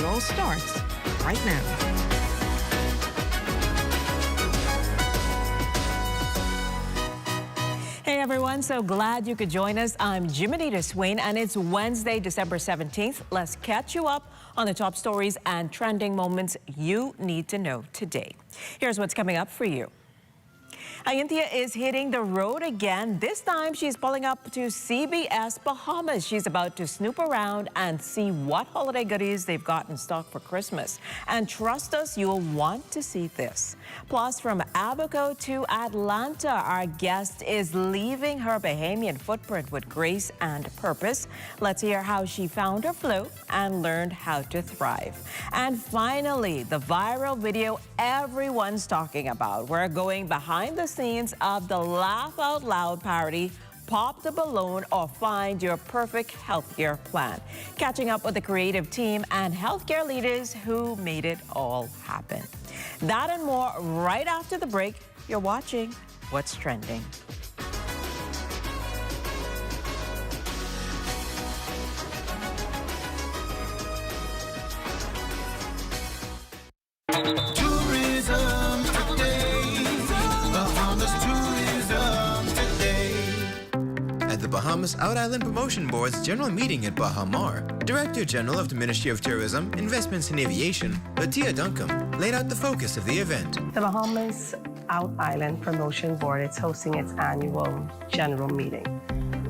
It all starts right now. Hey everyone, so glad you could join us. I'm Jimenita Swain and it's Wednesday, December 17th. Let's catch you up on the top stories and trending moments you need to know today. Here's what's coming up for you. Ainthia is hitting the road again. This time she's pulling up to CBS Bahamas. She's about to snoop around and see what holiday goodies they've got in stock for Christmas. And trust us, you'll want to see this. Plus, from Abaco to Atlanta, our guest is leaving her Bahamian footprint with grace and purpose. Let's hear how she found her flow and learned how to thrive. And finally, the viral video everyone's talking about. We're going behind the scenes of the Laugh Out Loud parody, Pop the Balloon or Find Your Perfect Healthcare Plan. Catching up with the creative team and healthcare leaders who made it all happen. That and more right after the break. You're watching What's Trending. Bahamas Out Island Promotion Board's general meeting at Baha Mar, Director General of the Ministry of Tourism, Investments and Aviation, Latia Duncombe, laid out the focus of the event. The Bahamas Out Island Promotion Board is hosting its annual general meeting.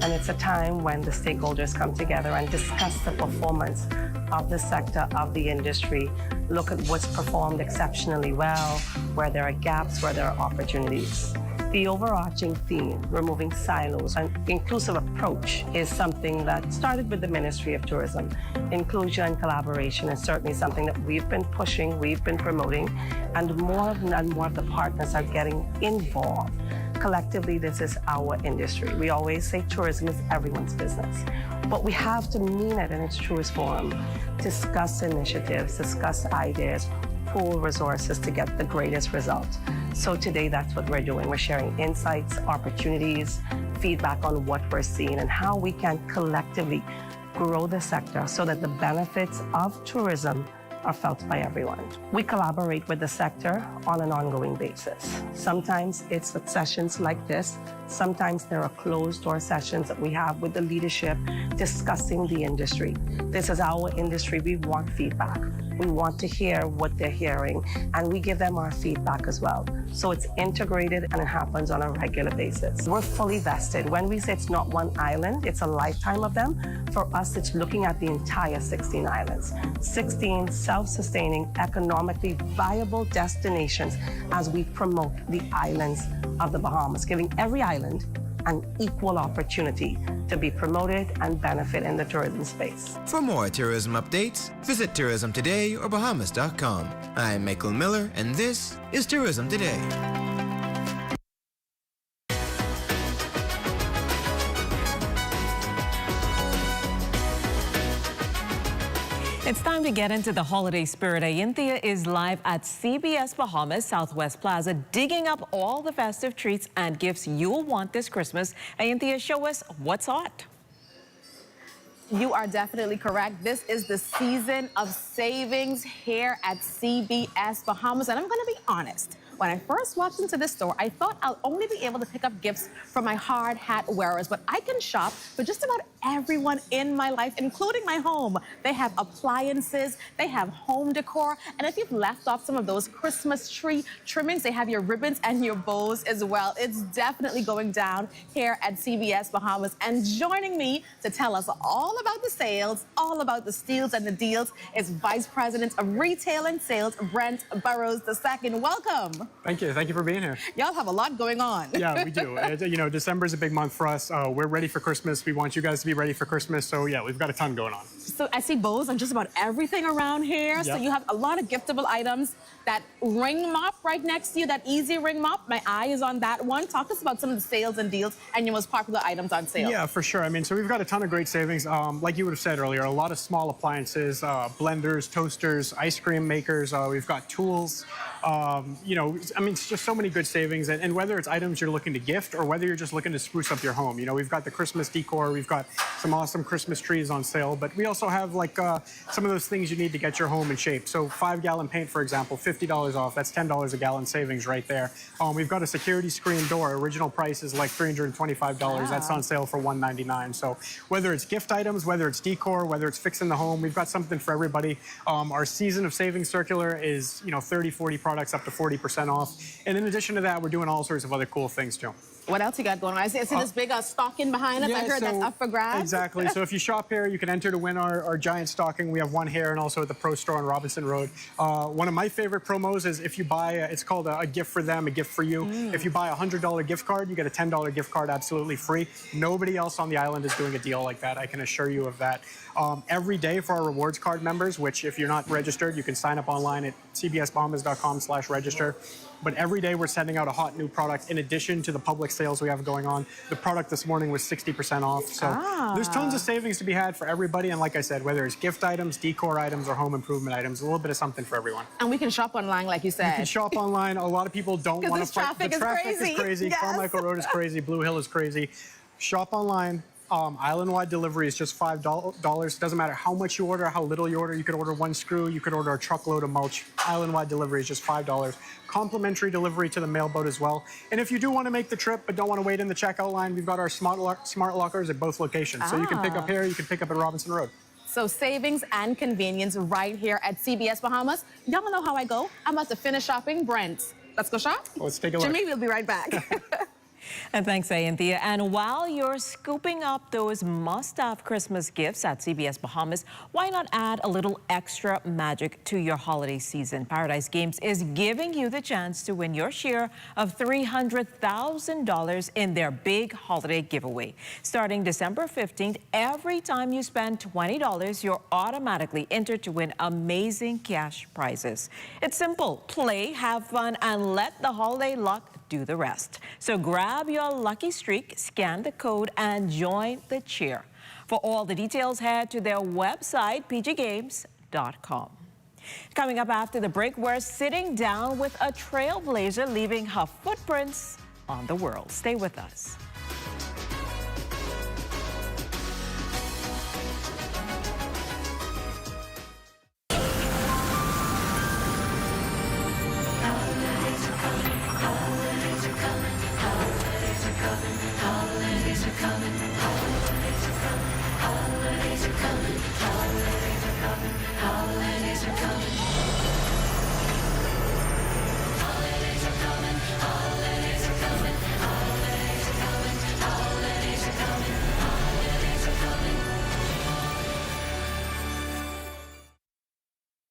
And it's a time when the stakeholders come together and discuss the performance of the sector, of the industry, look at what's performed exceptionally well, where there are gaps, where there are opportunities. The overarching theme, removing silos, an inclusive approach, is something that started with the Ministry of Tourism. Inclusion and collaboration is certainly something that we've been pushing, we've been promoting, and more and more of the partners are getting involved. Collectively, this is our industry. We always say tourism is everyone's business, but we have to mean it in its truest form. Discuss initiatives, discuss ideas, pool resources to get the greatest result. So today, that's what we're doing. We're sharing insights, opportunities, feedback on what we're seeing and how we can collectively grow the sector so that the benefits of tourism are felt by everyone. We collaborate with the sector on an ongoing basis. Sometimes it's with sessions like this. Sometimes there are closed-door sessions that we have with the leadership discussing the industry. This is our industry. We want feedback. We want to hear what they're hearing, and we give them our feedback as well. So it's integrated and it happens on a regular basis. We're fully vested. When we say it's not one island, it's a lifetime of them. For us, it's looking at the entire 16 islands. 16 self-sustaining, economically viable destinations as we promote the islands of the Bahamas, giving every island an equal opportunity to be promoted and benefit in the tourism space. For more tourism updates, visit Tourism Today or Bahamas.com. I'm Michael Miller, and this is Tourism Today. It's time to get into the holiday spirit. Ainthia is live at CBS Bahamas Southwest Plaza, digging up all the festive treats and gifts you'll want this Christmas. Ainthia, show us what's hot. You are definitely correct. This is the season of savings here at CBS Bahamas. And I'm going to be honest. When I first walked into this store, I thought I'll only be able to pick up gifts for my hard hat wearers, but I can shop for just about everyone in my life, including my home. They have appliances, they have home decor, and if you've left off some of those Christmas tree trimmings, they have your ribbons and your bows as well. It's definitely going down here at CBS Bahamas. And joining me to tell us all about the sales, all about the steals and the deals, is Vice President of Retail and Sales, Brent Burrows II. Welcome. Thank you. Thank you for being here. Y'all have a lot going on. Yeah, we do. You know, December is a big month for us. We're ready for Christmas. We want you guys to be ready for Christmas. So, yeah, we've got a ton going on. So I see bows on just about everything around here. Yep. So you have a lot of giftable items. That ring mop right next to you, that easy ring mop, my eye is on that one. Talk to us about some of the sales and deals and your most popular items on sale. Yeah, for sure. I mean, so we've got a ton of great savings. Like you would have said earlier, a lot of small appliances, blenders, toasters, ice cream makers. We've got tools. You know, So, I mean, it's just so many good savings. And whether it's items you're looking to gift or whether you're just looking to spruce up your home, you know, we've got the Christmas decor, we've got some awesome Christmas trees on sale, but we also have like some of those things you need to get your home in shape. So 5-gallon paint, for example, $50 off. That's $10 a gallon savings right there. We've got a security screen door. Original price is like $325. Wow. That's on sale for $199. So whether it's gift items, whether it's decor, whether it's fixing the home, we've got something for everybody. Our season of savings circular is, you know, 30, 40 products up to 40% off. And in addition to that, we're doing all sorts of other cool things too. What else you got going on? I see this big stocking behind us. I heard that's up for grabs. Exactly. So if you shop here, you can enter to win our giant stocking. We have one here and also at the Pro Store on Robinson Road. One of my favorite promos is if you buy, it's called a gift for them, a gift for you. If you buy a $100 gift card, you get a $10 gift card absolutely free. Nobody else on the island is doing a deal like that. I can assure you of that. Every day for our rewards card members, which if you're not registered, you can sign up online at cbsbahamas.com/register. But every day we're sending out a hot new product in addition to the public sales we have going on. The product this morning was 60% off. So there's tons of savings to be had for everybody. And like I said, whether it's gift items, decor items, or home improvement items, a little bit of something for everyone. And we can shop online, like you said. You can shop online. A lot of people don't want to fight. The traffic is crazy. Yes. Carmichael Road is crazy. Blue Hill is crazy. Shop online. Island-wide delivery is just $5. Doesn't matter how much you order, how little you order. You could order one screw. You could order a truckload of mulch. Island-wide delivery is just $5. Complimentary delivery to the mailboat as well. And if you do want to make the trip but don't want to wait in the checkout line, we've got our smart lockers at both locations. So you can pick up here, you can pick up at Robinson Road. So savings and convenience right here at CBS Bahamas. Y'all know how I go. I'm about to finish shopping. Brent, let's go shop? Let's take a look. Jimmy, we'll be right back. And thanks, Anthea. And while you're scooping up those must-have Christmas gifts at CBS Bahamas, why not add a little extra magic to your holiday season? Paradise Games is giving you the chance to win your share of $300,000 in their big holiday giveaway. Starting December 15th, every time you spend $20, you're automatically entered to win amazing cash prizes. It's simple. Play, have fun, and let the holiday luck do the rest. So grab your lucky streak, scan the code, and join the cheer. For all the details, head to their website, pggames.com. Coming up after the break, we're sitting down with a trailblazer leaving her footprints on the world. Stay with us.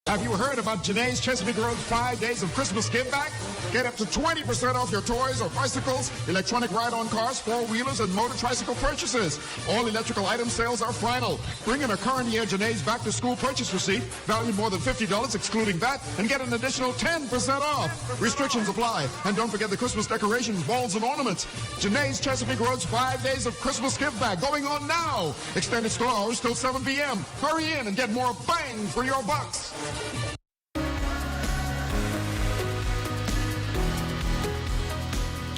Have you heard about Janae's Chesapeake Road's 5 days of Christmas give back? Get up to 20% off your toys or bicycles, electronic ride-on cars, four-wheelers, and motor tricycle purchases. All electrical item sales are final. Bring in a current year Janae's back-to-school purchase receipt, valued more than $50 excluding that, and get an additional 10% off. Restrictions apply. And don't forget the Christmas decorations, balls, and ornaments. Janae's Chesapeake Road's 5 days of Christmas give back going on now. Extended store hours till 7 p.m. Hurry in and get more bang for your bucks.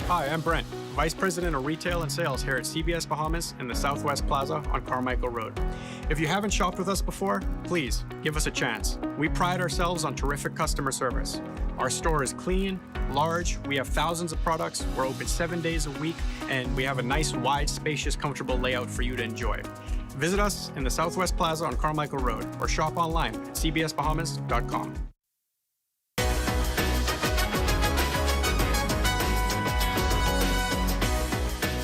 Hi, I'm Brent, Vice President of Retail and Sales here at CBS Bahamas in the Southwest Plaza on Carmichael Road. If you haven't shopped with us before, please give us a chance. We pride ourselves on terrific customer service. Our store is clean, large, we have thousands of products, we're open 7 days a week, and we have a nice, wide, spacious, comfortable layout for you to enjoy. Visit us in the Southwest Plaza on Carmichael Road or shop online at cbsbahamas.com.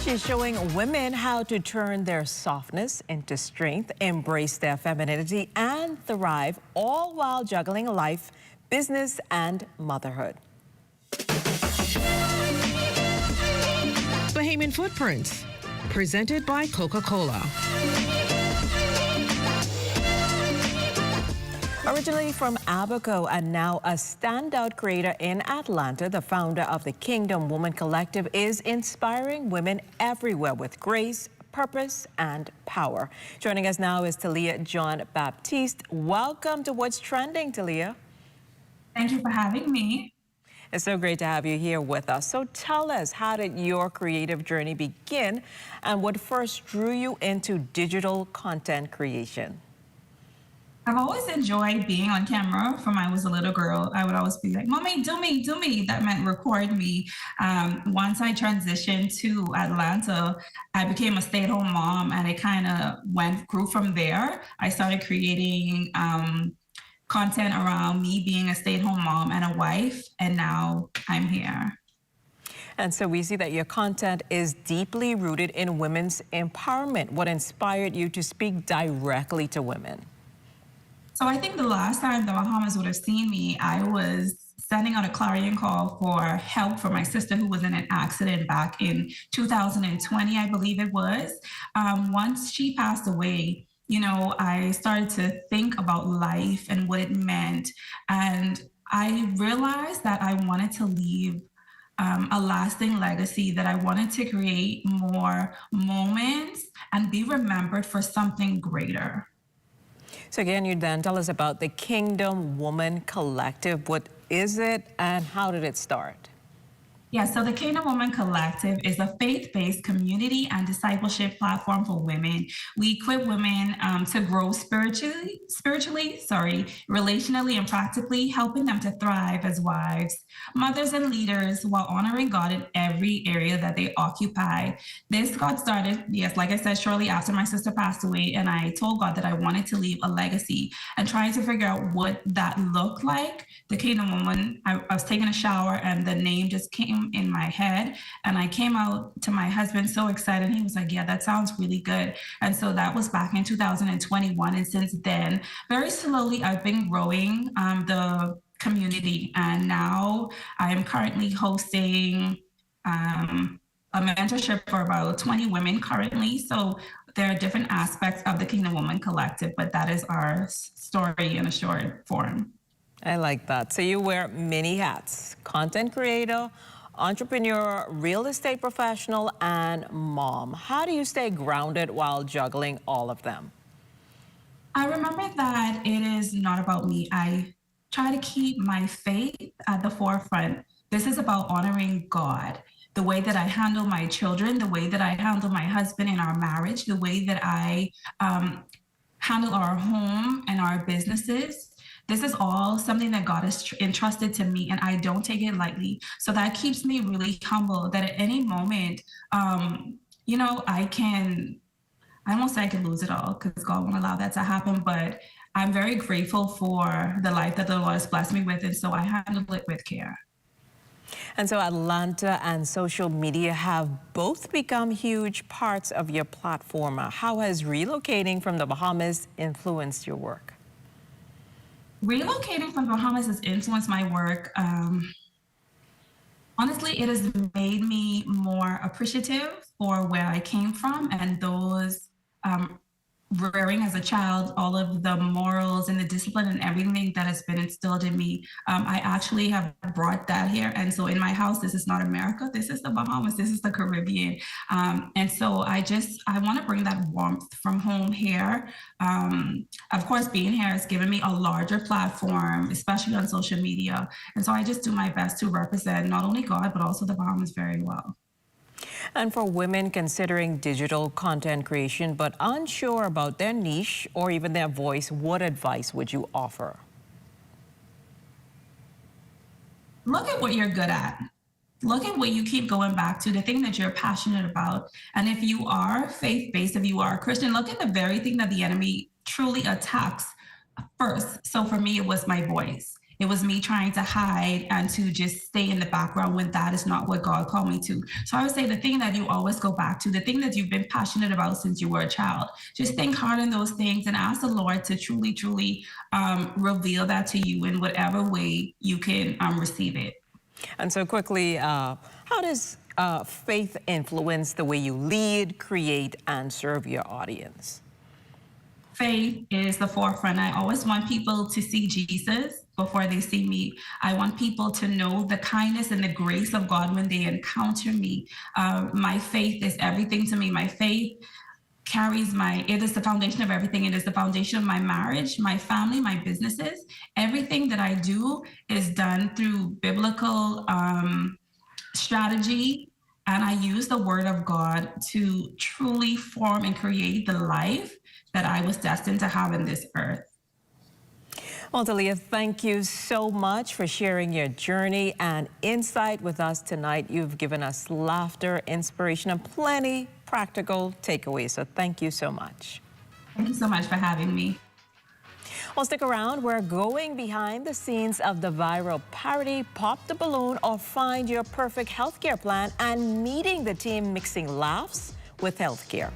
She's showing women how to turn their softness into strength, embrace their femininity, and thrive, all while juggling life, business, and motherhood. Bahamian Footprints, presented by Coca-Cola. Originally from Abaco and now a standout creator in Atlanta, the founder of the Kingdom Woman Collective is inspiring women everywhere with grace, purpose, and power. Joining us now is Talia John Baptiste. Welcome to What's Trending, Talia. Thank you for having me. It's so great to have you here with us. So tell us, how did your creative journey begin and what first drew you into digital content creation? I've always enjoyed being on camera from I was a little girl. I would always be like, Mommy, do me, do me. That meant record me. Once I transitioned to Atlanta, I became a stay-at-home mom and it kind of grew from there. I started creating content around me being a stay-at-home mom and a wife, and now I'm here. And so we see that your content is deeply rooted in women's empowerment. What inspired you to speak directly to women? So I think the last time the Bahamas would have seen me, I was sending out a clarion call for help for my sister who was in an accident back in 2020, I believe it was. Once she passed away, I started to think about life and what it meant. And I realized that I wanted to leave a lasting legacy, that I wanted to create more moments and be remembered for something greater. So again, you then tell us about the Kingdom Woman Collective. What is it and how did it start? Yeah, so the Kingdom Woman Collective is a faith-based community and discipleship platform for women. We equip women to grow spiritually, relationally, and practically, helping them to thrive as wives, mothers, and leaders while honoring God in every area that they occupy. This got started, yes, like I said, shortly after my sister passed away, and I told God that I wanted to leave a legacy and trying to figure out what that looked like. The Kingdom Woman, I was taking a shower and the name just came in my head, and I came out to my husband so excited. He was like, yeah, that sounds really good. And so that was back in 2021, and since then, very slowly I've been growing the community, and now I am currently hosting a mentorship for about 20 women currently. So there are different aspects of the Kingdom Woman Collective, but that is our story in a short form. I like that. So you wear many hats: content creator, entrepreneur, real estate professional, and mom. How do you stay grounded while juggling all of them? I remember that it is not about me. I try to keep my faith at the forefront. This is about honoring God. The way that I handle my children, the way that I handle my husband in our marriage, the way that I handle our home and our businesses. This is all something that God has entrusted to me, and I don't take it lightly. So that keeps me really humble that at any moment, I won't say I could lose it all because God won't allow that to happen, but I'm very grateful for the life that the Lord has blessed me with, and so I handle it with care. And so Atlanta and social media have both become huge parts of your platform. How has relocating from the Bahamas influenced your work? Relocating from the Bahamas has influenced my work. Honestly, it has made me more appreciative for where I came from and those rearing as a child, all of the morals and the discipline and everything that has been instilled in me. I actually have brought that here. And so in my house, this is not America, this is the Bahamas, this is the Caribbean. And so I want to bring that warmth from home here. Of course, being here has given me a larger platform, especially on social media. And so I just do my best to represent not only God, but also the Bahamas very well. And for women considering digital content creation but unsure about their niche or even their voice, what advice would you offer? Look at what you're good at. Look at what you keep going back to, the thing that you're passionate about. And if you are faith-based, if you are a Christian, look at the very thing that the enemy truly attacks first. So for me, it was my voice. It was me trying to hide and to just stay in the background when that is not what God called me to. So I would say the thing that you always go back to, the thing that you've been passionate about since you were a child, just think hard on those things and ask the Lord to truly, truly reveal that to you in whatever way you can receive it. And so quickly, how does faith influence the way you lead, create, and serve your audience? Faith is the forefront. I always want people to see Jesus before they see me. I want people to know the kindness and the grace of God when they encounter me. My faith is everything to me. My faith it is the foundation of everything. It is the foundation of my marriage, my family, my businesses. Everything that I do is done through biblical strategy. And I use the word of God to truly form and create the life that I was destined to have in this earth. Well, Talia, thank you so much for sharing your journey and insight with us tonight. You've given us laughter, inspiration, and plenty practical takeaways. So thank you so much. Thank you so much for having me. Well, stick around. We're going behind the scenes of the viral parody, Pop the Balloon, or Find Your Perfect Healthcare Plan, and meeting the team mixing laughs with healthcare.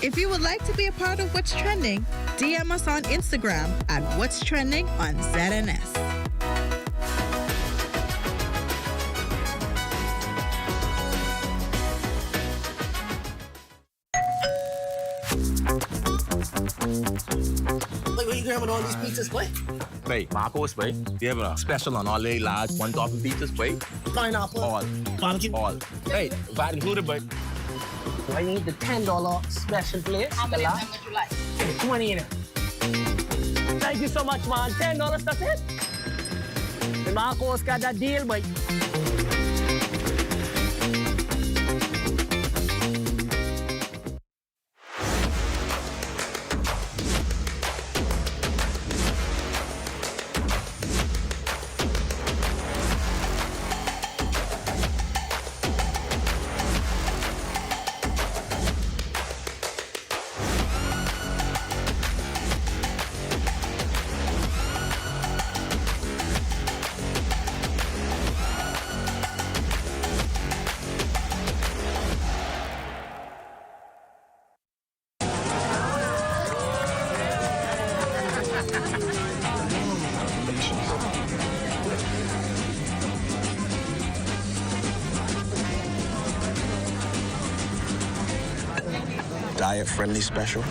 If you would like to be a part of What's Trending, DM us on Instagram at What's Trending on ZNS. Wait, what are you grabbing all these pizzas, boy? Wait, Marcos, wait. We have a special on all the large one-topping pizzas, wait. Pineapple. All. Barbecue. All. Hey, VAT included, but I need the $10 special plate. How many of them would you like? 20 in it. Thank you so much, man. $10, that's it. The Marcos got that deal, boy. diet-friendly special.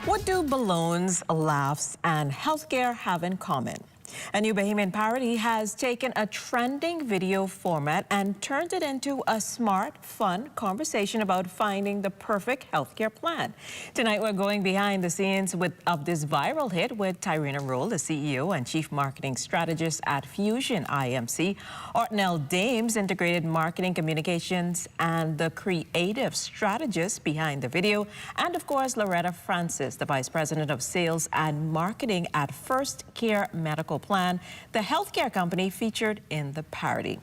What do balloons, laughs, and healthcare have in common? A new Bahamian parody has taken a trending video format and turned it into a smart, fun conversation about finding the perfect healthcare plan. Tonight, we're going behind the scenes of this viral hit with Tyrena Rule, the CEO and Chief Marketing Strategist at Fusion IMC, Ortnell Dames, Integrated Marketing Communications, and the creative strategist behind the video, and of course, Loretta Francis, the Vice President of Sales and Marketing at First Care Medical Plan, the healthcare company featured in the parody.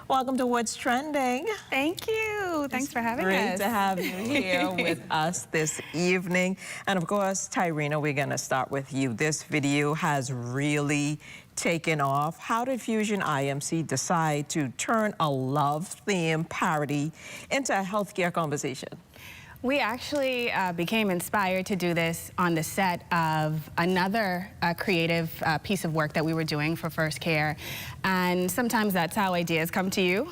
Welcome to What's Trending. Thank you. Thanks for having us. Great to have you here with us this evening. And of course, Tyrena, we're going to start with you. This video has really taken off. How did Fusion IMC decide to turn a love-themed parody into a healthcare conversation? We actually became inspired to do this on the set of another creative piece of work that we were doing for First Care. And sometimes that's how ideas come to you.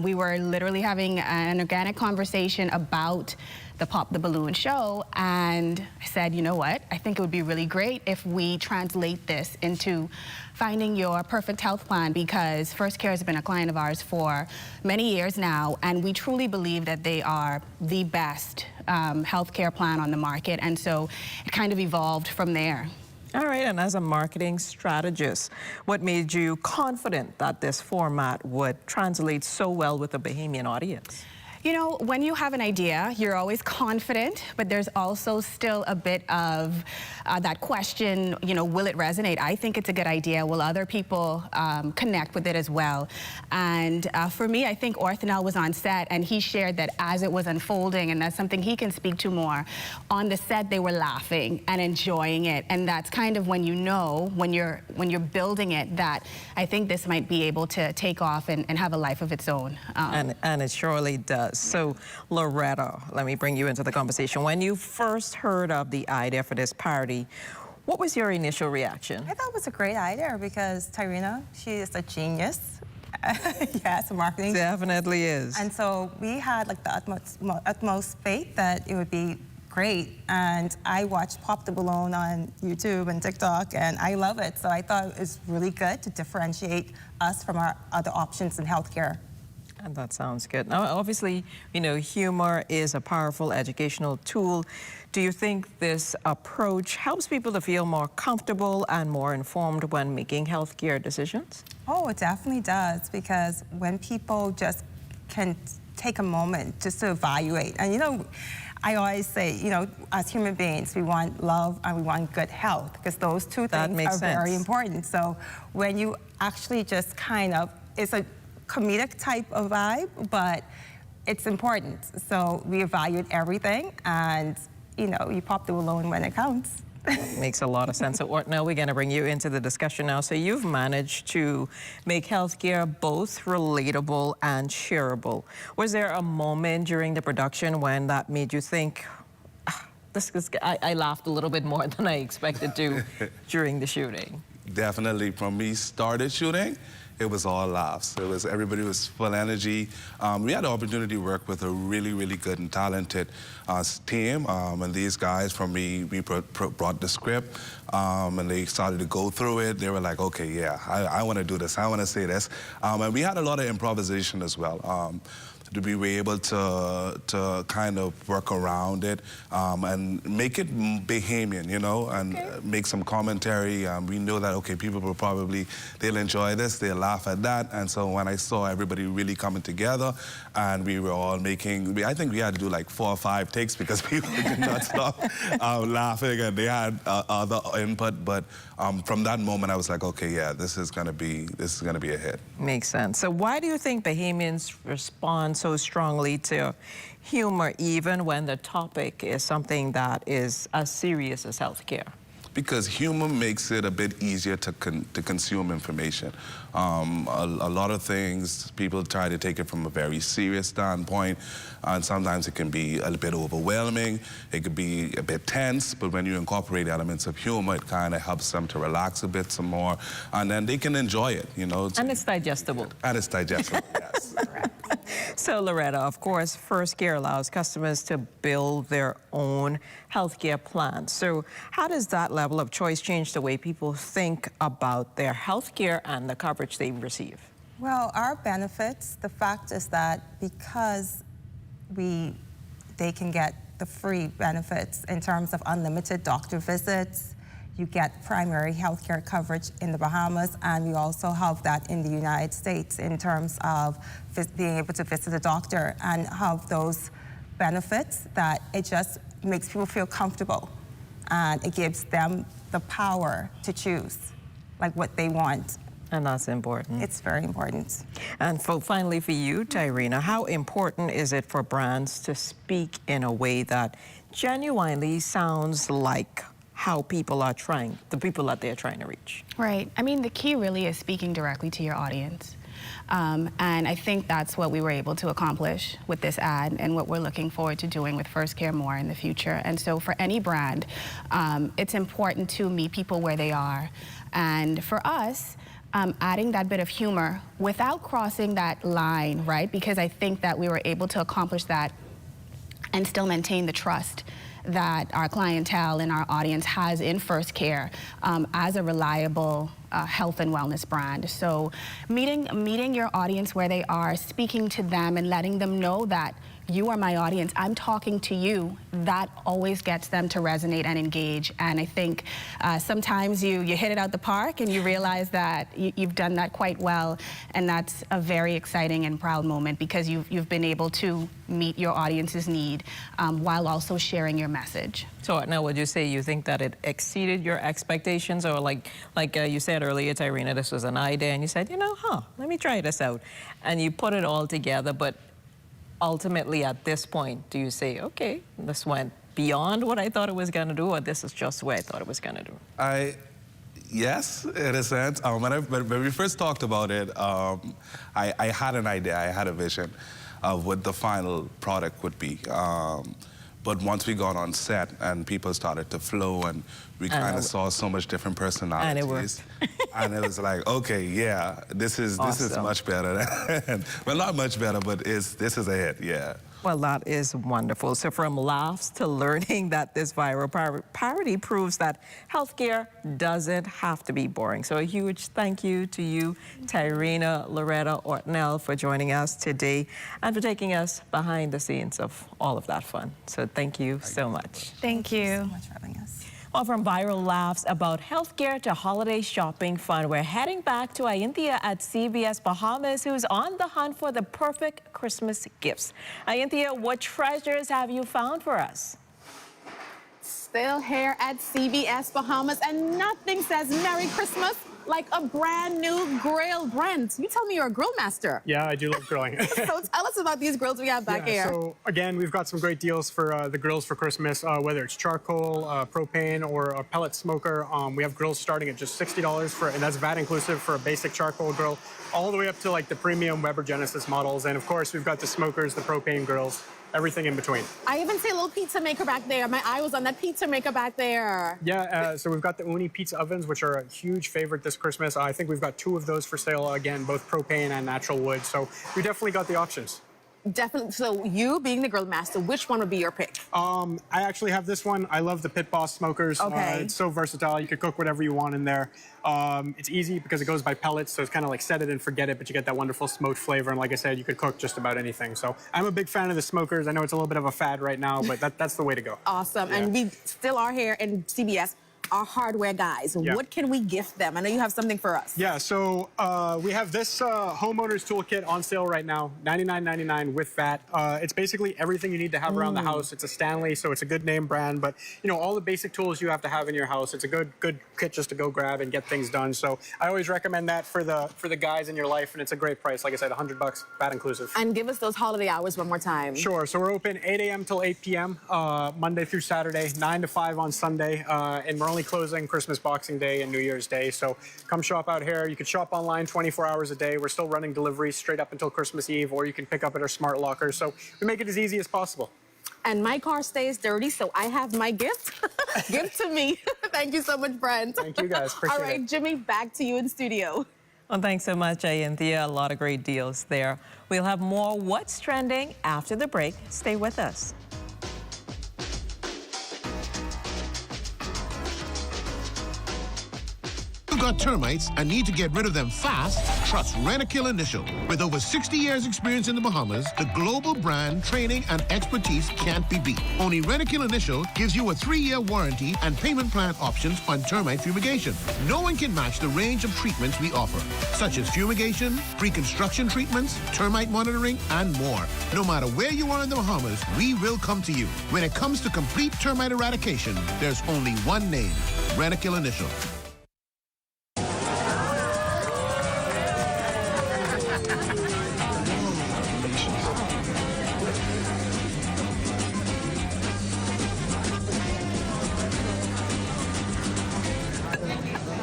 We were literally having an organic conversation about the Pop the Balloon show, and I said, you know what, I think it would be really great if we translate this into finding your perfect health plan, because First Care has been a client of ours for many years now, and we truly believe that they are the best healthcare plan on the market, and so it kind of evolved from there. All right, and as a marketing strategist, what made you confident that this format would translate so well with a Bahamian audience? You know, when you have an idea, you're always confident, but there's also still a bit of that question, you know, will it resonate? I think it's a good idea. Will other people connect with it as well? And for me, I think Ortnell was on set, and he shared that as it was unfolding, and that's something he can speak to more, on the set they were laughing and enjoying it. And that's kind of when you know, when you're building it, that I think this might be able to take off and have a life of its own. And it surely does. So, Loretta, let me bring you into the conversation. When you first heard of the idea for this parody, What was your initial reaction? I thought it was a great idea because Tyrina, she is a genius. Yes, marketing. Definitely is. And so we had like the utmost faith that it would be great. And I watched Pop the Balloon on YouTube and TikTok, and I love it. So I thought it was really good to differentiate us from our other options in healthcare. And that sounds good. Now, obviously, you know, humor is a powerful educational tool. Do you think this approach helps people to feel more comfortable and more informed when making healthcare decisions? Oh, it definitely does, because when people just can take a moment just to evaluate, and you know, I always say, you know, as human beings, we want love and we want good health, because those two things are very important. So when you actually just kind of, it's a comedic type of vibe, but it's important. So we evaluate everything, and you know, you pop the balloon when it counts. Makes a lot of sense. So now we're going to bring you into the discussion now. So you've managed to make healthcare both relatable and shareable. Was there a moment during the production when that made you think, I laughed a little bit more than I expected to during the shooting? Definitely. From me started shooting, it was all laughs. It was, everybody was full energy. We had the opportunity to work with a really, really good and talented team. And these guys from we brought the script, and they started to go through it. They were like, okay, yeah, I want to do this. I want to say this. And we had a lot of improvisation as well. To be able to kind of work around it and make it Bahamian, you know, and make some commentary. We know that, okay, people will probably, they'll enjoy this, they'll laugh at that. And so when I saw everybody really coming together and we were all making, I think we had to do like 4 or 5 takes because people could not stop laughing, and they had other input. But from that moment, I was like, okay, yeah, this is gonna be a hit. Makes sense. So why do you think Bahamians respond so strongly to humor, even when the topic is something that is as serious as healthcare? Because humor makes it a bit easier to consume information. A lot of things, people try to take it from a very serious standpoint, and sometimes it can be a bit overwhelming, it could be a bit tense, but when you incorporate elements of humor, it kind of helps them to relax a bit some more, and then they can enjoy it, you know. And it's digestible. And it's digestible, yes. So, Loretta, of course, First Care allows customers to build their own healthcare plans. So how does that level of choice change the way people think about their healthcare and the coverage they receive? Well, our benefits, the fact is that because they can get the free benefits in terms of unlimited doctor visits, you get primary health care coverage in the Bahamas, and we also have that in the United States in terms of being able to visit a doctor and have those benefits, that it just makes people feel comfortable, and it gives them the power to choose like what they want. And that's important. It's very important. And finally for you, Tyrina, how important is it for brands to speak in a way that genuinely sounds like how people are trying, the people that they're trying to reach? Right. I mean, the key really is speaking directly to your audience. And I think that's what we were able to accomplish with this ad, and what we're looking forward to doing with First Care more in the future. And so for any brand, it's important to meet people where they are. And for us, adding that bit of humor without crossing that line, right? Because I think that we were able to accomplish that and still maintain the trust that our clientele and our audience has in First Care as a reliable health and wellness brand. So meeting your audience where they are, speaking to them and letting them know that you are my audience, I'm talking to you, that always gets them to resonate and engage. And I think sometimes you hit it out the park and you realize that you've done that quite well, and that's a very exciting and proud moment, because you've been able to meet your audience's need while also sharing your message. So now, would you say you think that it exceeded your expectations, or like you said earlier, Tyrina, this was an idea and you said, you know, let me try this out, and you put it all together, but ultimately at this point, do you say, okay, this went beyond what I thought it was going to do, or this is just what I thought it was going to do? Yes, in a sense. When we first talked about it, I had an idea, I had a vision of what the final product would be. But once we got on set and people started to flow and we kind of saw so much different personalities. And it worked. And it was like, okay, yeah, this is much better. Well, not much better, but this is a hit, yeah. Well, that is wonderful. So from laughs to learning that this viral parody proves that healthcare doesn't have to be boring. So a huge thank you to you, Tyrena Loretta Ortnell, for joining us today and for taking us behind the scenes of all of that fun. So thank you so much. Thank you. Thank you so much for having us. Well, from viral laughs about healthcare to holiday shopping fun, we're heading back to Ainthia at CBS Bahamas, who's on the hunt for the perfect Christmas gifts. Ainthia, what treasures have you found for us? Still here at CBS Bahamas, and nothing says Merry Christmas like a brand new grill. Brent, you tell me you're a grill master. Yeah, I do love grilling. So tell us about these grills we have back here. So again, we've got some great deals for the grills for Christmas, whether it's charcoal, propane, or a pellet smoker. We have grills starting at just $60 and that's VAT inclusive for a basic charcoal grill, all the way up to like the premium Weber Genesis models. And of course, we've got the smokers, the propane grills, everything in between. I even see a little pizza maker back there. My eye was on that pizza maker back there. Yeah, so we've got the Uni pizza ovens, which are a huge favorite this Christmas. I think we've got 2 of those for sale, again, both propane and natural wood. So we definitely got the options. Definitely. So you being the grill master, which one would be your pick? I actually have this one. I love the Pit Boss smokers. Okay. It's so versatile. You could cook whatever you want in there. It's easy because it goes by pellets, so it's kind of like set it and forget it, but you get that wonderful smoked flavor. And like I said, you could cook just about anything. So I'm a big fan of the smokers. I know it's a little bit of a fad right now, but that's the way to go. Awesome. Yeah. And we still are here in CBS. Our hardware guys. Yeah. What can we gift them? I know you have something for us. Yeah, so we have this homeowner's toolkit on sale right now, $99.99 with VAT. It's basically everything you need to have around the house. It's a Stanley, so it's a good name brand, but you know, all the basic tools you have to have in your house. It's a good kit just to go grab and get things done. So I always recommend that for the guys in your life, and it's a great price. Like I said, $100, VAT inclusive. And give us those holiday hours one more time. Sure. So we're open 8 a.m. till 8 p.m. Monday through Saturday, 9 to 5 on Sunday, and we're only closing Christmas, Boxing Day, and New Year's Day. So come shop out here. You can shop online 24 hours a day. We're still running deliveries straight up until Christmas Eve, or you can pick up at our smart lockers. So we make it as easy as possible. And my car stays dirty, so I have my gift. Give to me. Thank you so much, Brent. Thank you, guys. Appreciate All right, it. Jimmy, back to you in studio. Well, thanks so much, Ainthia. A lot of great deals there. We'll have more What's Trending after the break. Stay with us. You've got termites and need to get rid of them fast? Trust Rentokil Initial. With over 60 years experience in the Bahamas, the global brand, training, and expertise can't be beat. Only Rentokil Initial gives you a 3-year warranty and payment plan options on termite fumigation. No one can match the range of treatments we offer, such as fumigation, pre-construction treatments, termite monitoring, and more. No matter where you are in the Bahamas, we will come to you. When it comes to complete termite eradication, there's only one name, Rentokil Initial.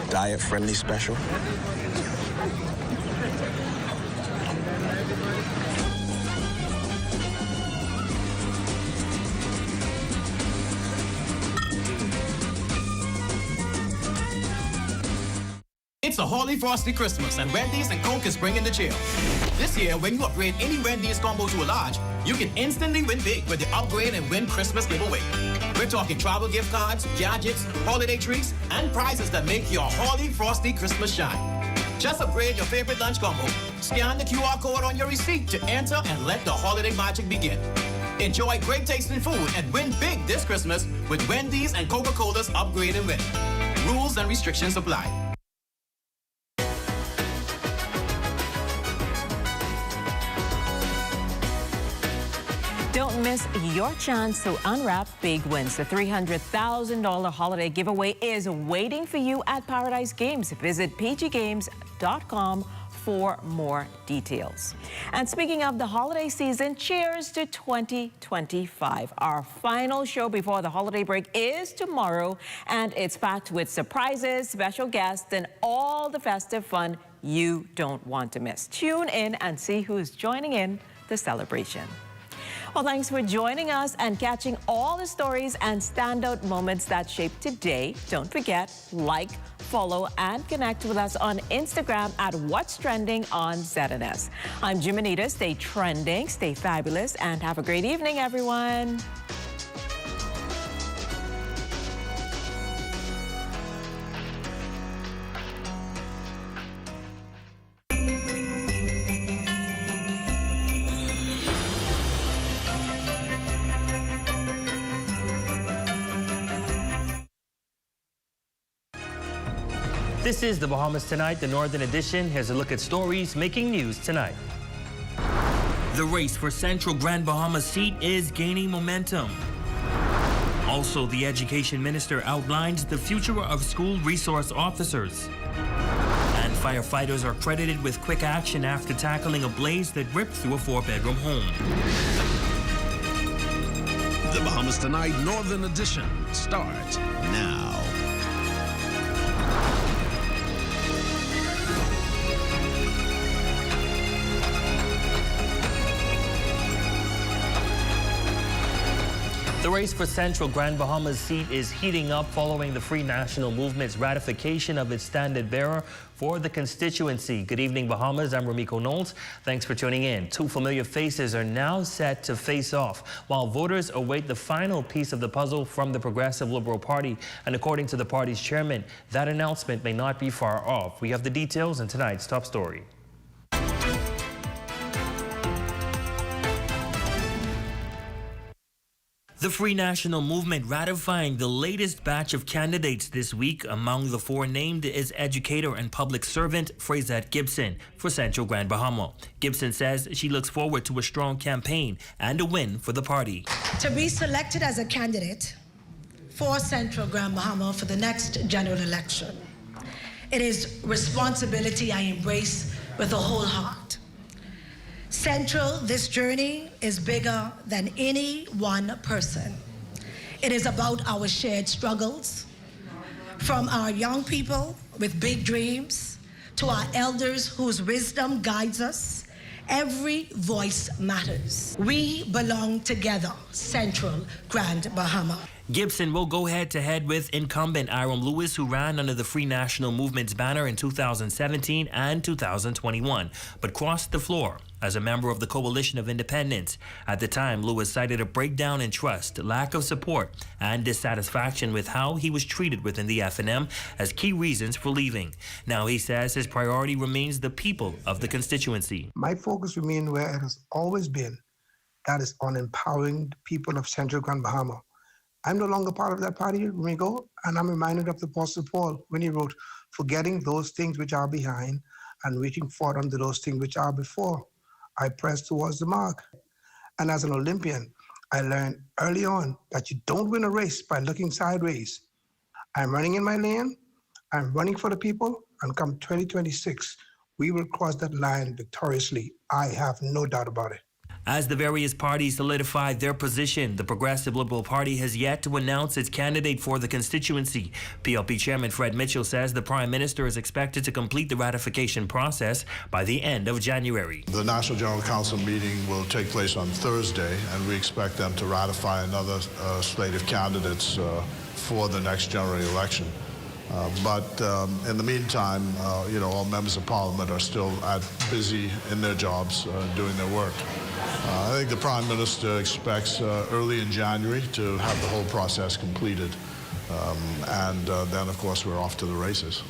Diet-friendly special. It's a Holy Frosty Christmas, and Wendy's and Coke is bringing the chill. This year, when you upgrade any Wendy's combo to a large, you can instantly win big with the Upgrade and Win Christmas giveaway. We're talking travel gift cards, gadgets, holiday treats, and prizes that make your Holy Frosty Christmas shine. Just upgrade your favorite lunch combo, scan the QR code on your receipt to enter, and let the holiday magic begin. Enjoy great tasting food and win big this Christmas with Wendy's and Coca-Cola's Upgrade and Win. Rules and restrictions apply. Don't miss your chance to unwrap big wins. The $300,000 holiday giveaway is waiting for you at Paradise Games. Visit pggames.com for more details. And speaking of the holiday season, cheers to 2025. Our final show before the holiday break is tomorrow, and it's packed with surprises, special guests, and all the festive fun you don't want to miss. Tune in and see who's joining in the celebration. Well, thanks for joining us and catching all the stories and standout moments that shape today. Don't forget, like, follow, and connect with us on Instagram at What's Trending on ZNS. I'm Jimenita. Stay trending, stay fabulous, and have a great evening, everyone. This is the Bahamas Tonight, the Northern Edition. Here's a look at stories making news tonight. The race for Central Grand Bahama seat is gaining momentum. Also, the Education Minister outlines the future of school resource officers. And firefighters are credited with quick action after tackling a blaze that ripped through a 4-bedroom home. The Bahamas Tonight Northern Edition starts now. The race for Central Grand Bahama's seat is heating up following the Free National Movement's ratification of its standard bearer for the constituency. Good evening, Bahamas. I'm Ramiko Knowles. Thanks for tuning in. Two familiar faces are now set to face off while voters await the final piece of the puzzle from the Progressive Liberal Party. And according to the party's chairman, that announcement may not be far off. We have the details in tonight's top story. The Free National Movement ratifying the latest batch of candidates this week. Among the four named is educator and public servant Frazette Gibson for Central Grand Bahama. Gibson says she looks forward to a strong campaign and a win for the party. To be selected as a candidate for Central Grand Bahama for the next general election, it is responsibility I embrace with a whole heart. Central, this journey is bigger than any one person. It is about our shared struggles, from our young people with big dreams to our elders whose wisdom guides us. Every voice matters. We belong together, Central Grand Bahama. Gibson will go head-to-head with incumbent Iram Lewis, who ran under the Free National Movement's banner in 2017 and 2021, but crossed the floor as a member of the Coalition of Independents. At the time, Lewis cited a breakdown in trust, lack of support, and dissatisfaction with how he was treated within the F&M as key reasons for leaving. Now he says his priority remains the people of the constituency. My focus remains where it has always been, that is on empowering the people of Central Grand Bahama. I'm no longer part of that party, Rigo, and I'm reminded of the Apostle Paul when he wrote, forgetting those things which are behind and reaching forward unto those things which are before. I press towards the mark. And as an Olympian, I learned early on that you don't win a race by looking sideways. I'm running in my lane, I'm running for the people, and come 2026, we will cross that line victoriously. I have no doubt about it. As the various parties solidify their position, the Progressive Liberal Party has yet to announce its candidate for the constituency. PLP Chairman Fred Mitchell says the Prime Minister is expected to complete the ratification process by the end of January. The National General Council meeting will take place on Thursday, and we expect them to ratify another slate of candidates for the next general election. But in the meantime, all members of Parliament are still busy in their jobs doing their work. I think the Prime Minister expects early in January to have the whole process completed. And then, of course, we're off to the races.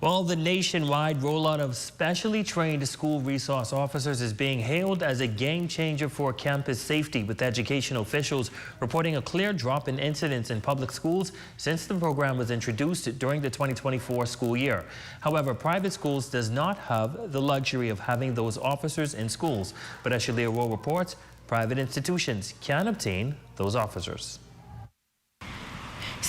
Well, the nationwide rollout of specially trained school resource officers is being hailed as a game changer for campus safety, with educational officials reporting a clear drop in incidents in public schools since the program was introduced during the 2024 school year. However, private schools does not have the luxury of having those officers in schools. But as Shalia Rowe reports, private institutions can obtain those officers.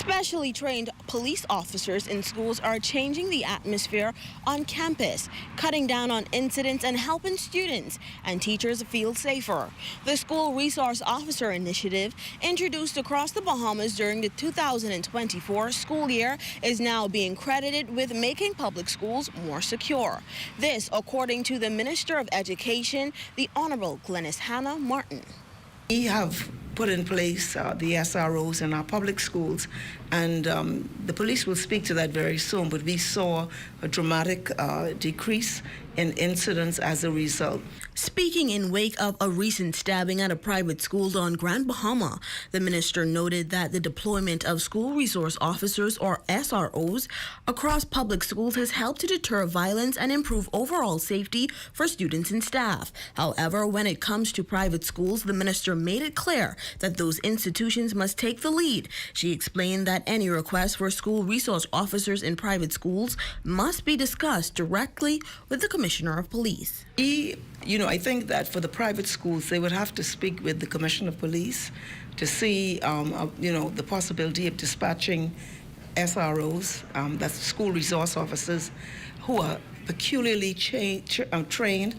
Specially trained police officers in schools are changing the atmosphere on campus, cutting down on incidents and helping students and teachers feel safer. The School Resource Officer Initiative, introduced across the Bahamas during the 2024 school year, is now being credited with making public schools more secure. This, according to the Minister of Education, the Honorable Glenys Hannah Martin. We have put in place the SROs in our public schools, and the police will speak to that very soon, but we saw a dramatic decrease in incidents as a result. Speaking in wake of a recent stabbing at a private school on Grand Bahama, the minister noted that the deployment of school resource officers, or SROs, across public schools has helped to deter violence and improve overall safety for students and staff. However, when it comes to private schools, the minister made it clear that those institutions must take the lead. She explained that any request for school resource officers in private schools must be discussed directly with the Commissioner of Police. I think that for the private schools, they would have to speak with the Commissioner of Police to see, the possibility of dispatching SROs, that's school resource officers, who are peculiarly trained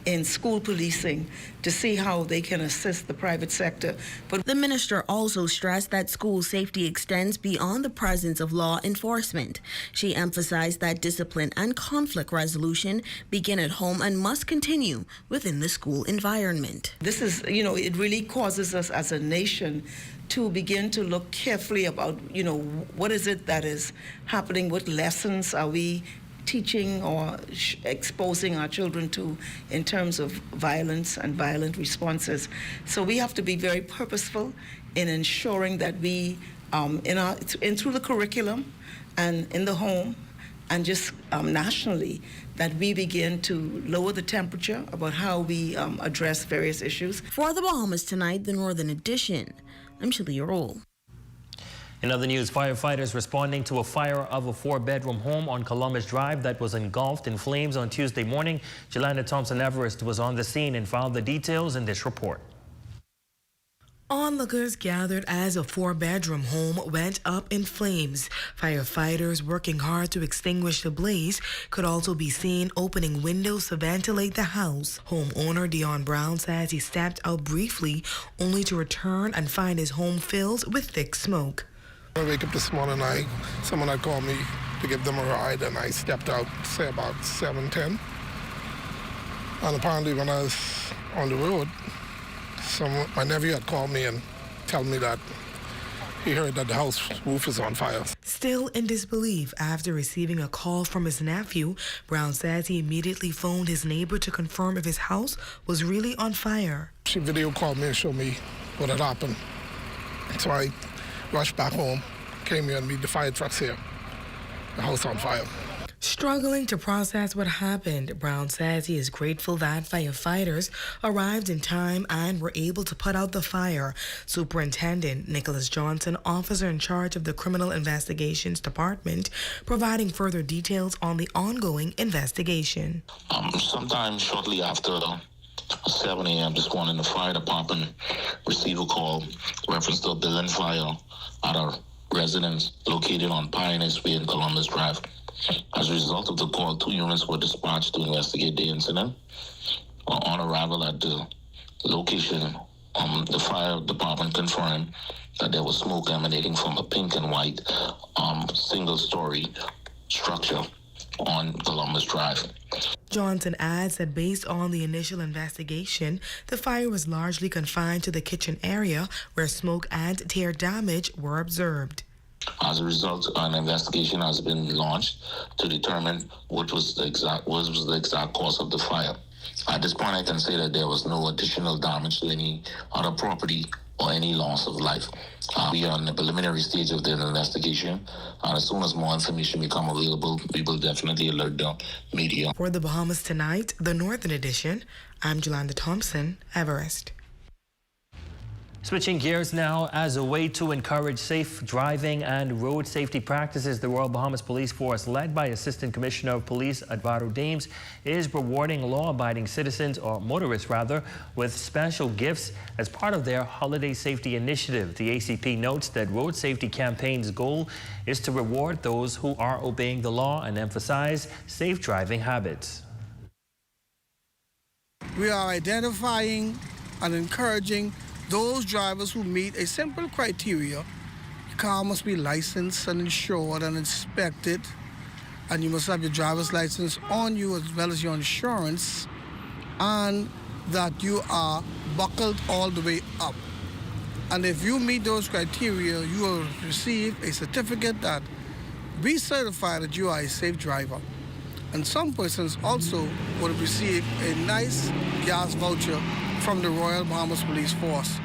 in school policing, to see how they can assist the private sector. But the minister also stressed that school safety extends beyond the presence of law enforcement. She emphasized that discipline and conflict resolution begin at home and must continue within the school environment. This is, it really causes us as a nation to begin to look carefully about, what is it that is happening, what lessons are we teaching or exposing our children to in terms of violence and violent responses. So we have to be very purposeful in ensuring that we, through the curriculum and in the home and just nationally, that we begin to lower the temperature about how we address various issues. For the Bahamas Tonight, the Northern Edition, I'm Shalia Roll. In other news, firefighters responding to a fire of a 4-bedroom home on Columbus Drive that was engulfed in flames on Tuesday morning. Jolanda Thompson-Everest was on the scene and filed the details in this report. Onlookers gathered as a 4-bedroom home went up in flames. Firefighters working hard to extinguish the blaze could also be seen opening windows to ventilate the house. Homeowner Dion Brown says he stepped out briefly only to return and find his home filled with thick smoke. I wake up this morning, someone had called me to give them a ride, and I stepped out, say about 7:10. And apparently when I was on the road, my nephew had called me and told me that he heard that the house roof is on fire. Still in disbelief after receiving a call from his nephew, Brown says he immediately phoned his neighbor to confirm if his house was really on fire. She video called me and showed me what had happened. So I rushed back home, came here and meet the fire trucks here. The house on fire. Struggling to process what happened, Brown says he is grateful that firefighters arrived in time and were able to put out the fire. Superintendent Nicholas Johnson, officer in charge of the Criminal Investigations Department, providing further details on the ongoing investigation. Sometime shortly after 7 a.m. this morning, the fire department received a call reference to a building fire at a residence located on Pioneers Way in Columbus Drive. As a result of the call, 2 units were dispatched to investigate the incident. On arrival at the location, the fire department confirmed that there was smoke emanating from a pink and white single-story structure on Columbus Drive. Johnson adds that based on the initial investigation, the fire was largely confined to the kitchen area where smoke and tear damage were observed. As a result, an investigation has been launched to determine what was the exact cause of the fire. At this point, I can say that there was no additional damage to any other property or any loss of life. We are in the preliminary stage of the investigation, and as soon as more information become available, we will definitely alert the media. For the Bahamas Tonight, the Northern Edition, I'm Jolanda Thompson-Everest. Switching gears now, as a way to encourage safe driving and road safety practices, the Royal Bahamas Police Force, led by Assistant Commissioner of Police Eduardo Dames, is rewarding law-abiding citizens, or motorists rather, with special gifts as part of their holiday safety initiative. The ACP notes that Road Safety Campaign's goal is to reward those who are obeying the law and emphasize safe driving habits. We are identifying and encouraging those drivers who meet a simple criteria. Your car must be licensed and insured and inspected, and you must have your driver's license on you as well as your insurance, and that you are buckled all the way up. And if you meet those criteria, you will receive a certificate that we certify that you are a safe driver. And some persons also will receive a nice gas voucher from the Royal Bahamas Police Force.